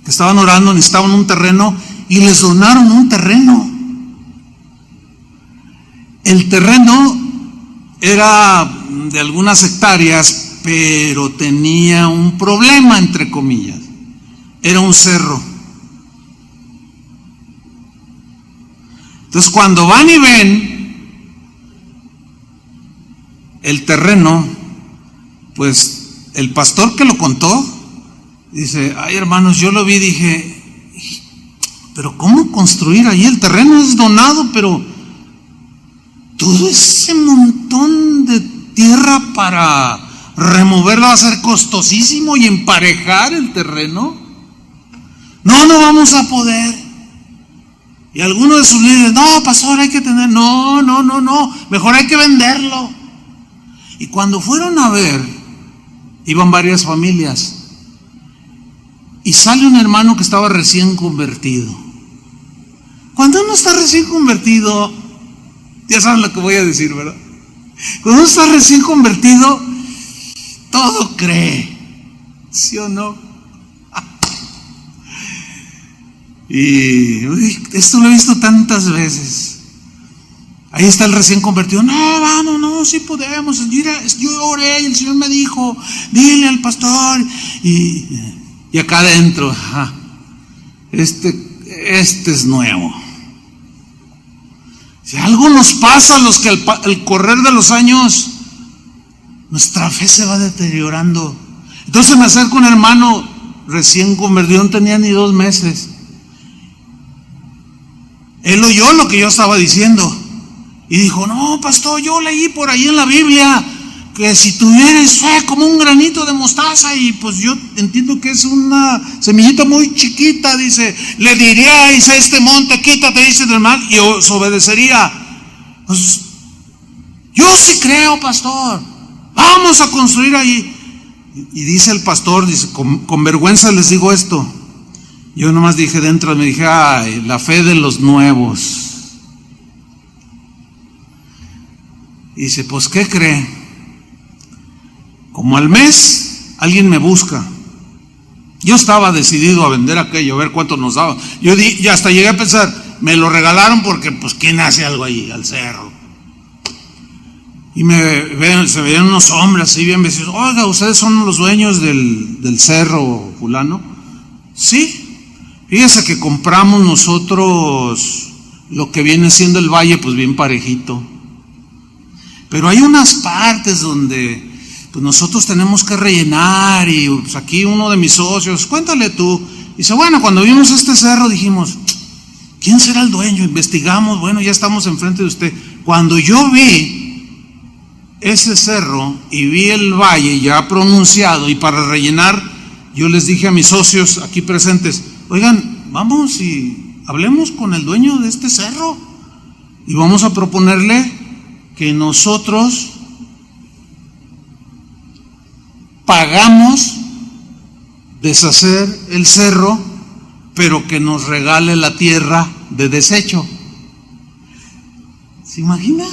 que estaban orando, necesitaban un terreno y les donaron un terreno. El terreno era de algunas hectáreas, pero tenía un problema, entre comillas. Era un cerro. Entonces, cuando van y ven el terreno, pues el pastor que lo contó dice: ay, hermanos, yo lo vi, dije, pero ¿cómo construir ahí? El terreno es donado, pero todo ese montón de tierra para removerlo va a ser costosísimo, y emparejar el terreno, no vamos a poder. Y algunos de sus líderes: no, pastor, hay que tener, no, mejor hay que venderlo. Y cuando fueron a ver, iban varias familias, y sale un hermano que estaba recién convertido. Cuando uno está recién convertido, ya saben lo que voy a decir, ¿verdad? Cuando uno está recién convertido, todo cree, ¿sí o no? Y esto lo he visto tantas veces. Ahí está el recién convertido: no, vamos, no, sí podemos. Mira, yo oré y el Señor me dijo: dile al pastor. Y acá adentro, este es nuevo. Si algo nos pasa a los que al correr de los años, nuestra fe se va deteriorando. Entonces me acerca un hermano recién convertido, no tenía ni 2 meses. Él oyó lo que yo estaba diciendo y dijo: no, pastor, yo leí por ahí en la Biblia que si tuvieras fe como un granito de mostaza, y pues yo entiendo que es una semillita muy chiquita, dice, le diríais a este monte, quítate, dice, del mar, y os obedecería. Pues yo sí creo, pastor, vamos a construir ahí. Y dice el pastor, dice, con vergüenza les digo esto. Yo nomás dije dentro, me dije, ay, la fe de los nuevos. Y dice, pues ¿qué cree? Como al mes alguien me busca. Yo estaba decidido a vender aquello, a ver cuánto nos daba. Y hasta llegué a pensar, me lo regalaron porque pues ¿quién hace algo ahí al cerro? Y se veían unos hombres así bien vestidos. Oiga, ¿ustedes son los dueños del cerro fulano? Sí. Fíjese que compramos nosotros lo que viene siendo el valle, pues bien parejito. Pero hay unas partes donde pues nosotros tenemos que rellenar, y pues aquí uno de mis socios, cuéntale tú. Dice, bueno, cuando vimos este cerro dijimos, ¿quién será el dueño? Investigamos, bueno, ya estamos enfrente de usted. Cuando yo vi ese cerro y vi el valle ya pronunciado, y para rellenar, yo les dije a mis socios aquí presentes, oigan, vamos y hablemos con el dueño de este cerro y vamos a proponerle que nosotros pagamos deshacer el cerro, pero que nos regale la tierra de desecho. ¿Se imagina?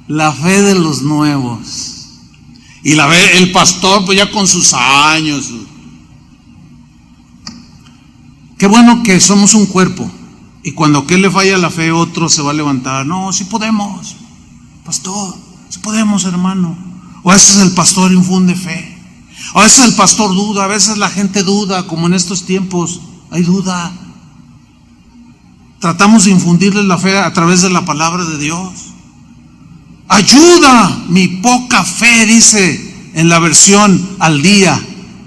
La fe de los nuevos. Y la ve el pastor, pues ya con sus años. Qué bueno que somos un cuerpo, y cuando a aquel le falla la fe, otro se va a levantar. No, sí podemos, pastor, sí podemos, hermano. O a veces el pastor infunde fe, a veces el pastor duda, a veces la gente duda, como en estos tiempos hay duda. Tratamos de infundirle la fe a través de la palabra de Dios. Ayuda mi poca fe, dice en la versión al día,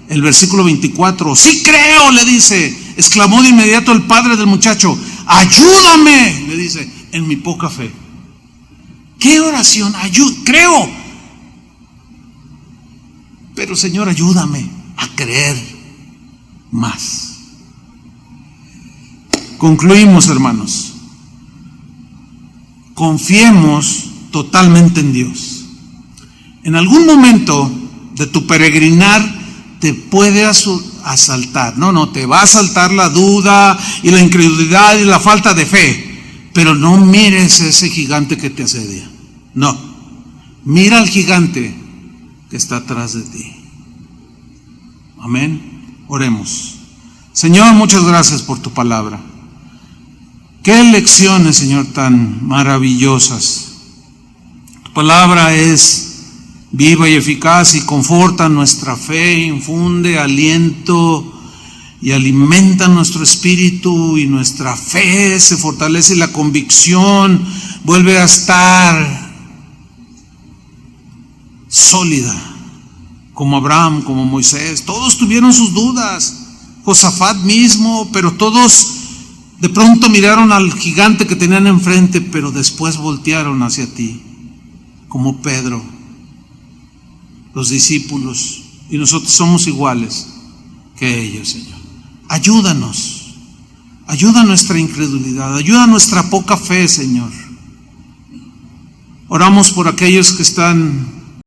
el versículo 24. Sí creo, le dice, exclamó de inmediato el padre del muchacho. Ayúdame, le dice, en mi poca fe. ¿Qué oración? Creo, pero Señor, ayúdame a creer más. Concluimos, hermanos. Confiemos totalmente en Dios. En algún momento de tu peregrinar te puede asaltar. No, te va a asaltar la duda y la incredulidad y la falta de fe. Pero no mires ese gigante que te asedia. No, mira al gigante que está atrás de ti. Amén. Oremos. Señor, muchas gracias por tu palabra. Qué lecciones, Señor, tan maravillosas. Tu palabra es viva y eficaz y conforta nuestra fe, infunde aliento y alimenta nuestro espíritu, y nuestra fe se fortalece y la convicción vuelve a estar sólida, como Abraham, como Moisés. Todos tuvieron sus dudas, Josafat mismo, pero todos de pronto miraron al gigante que tenían enfrente, pero después voltearon hacia ti, como Pedro, los discípulos, y nosotros somos iguales que ellos, Señor. Ayúdanos, ayuda nuestra incredulidad, ayuda nuestra poca fe, Señor. Oramos por aquellos que están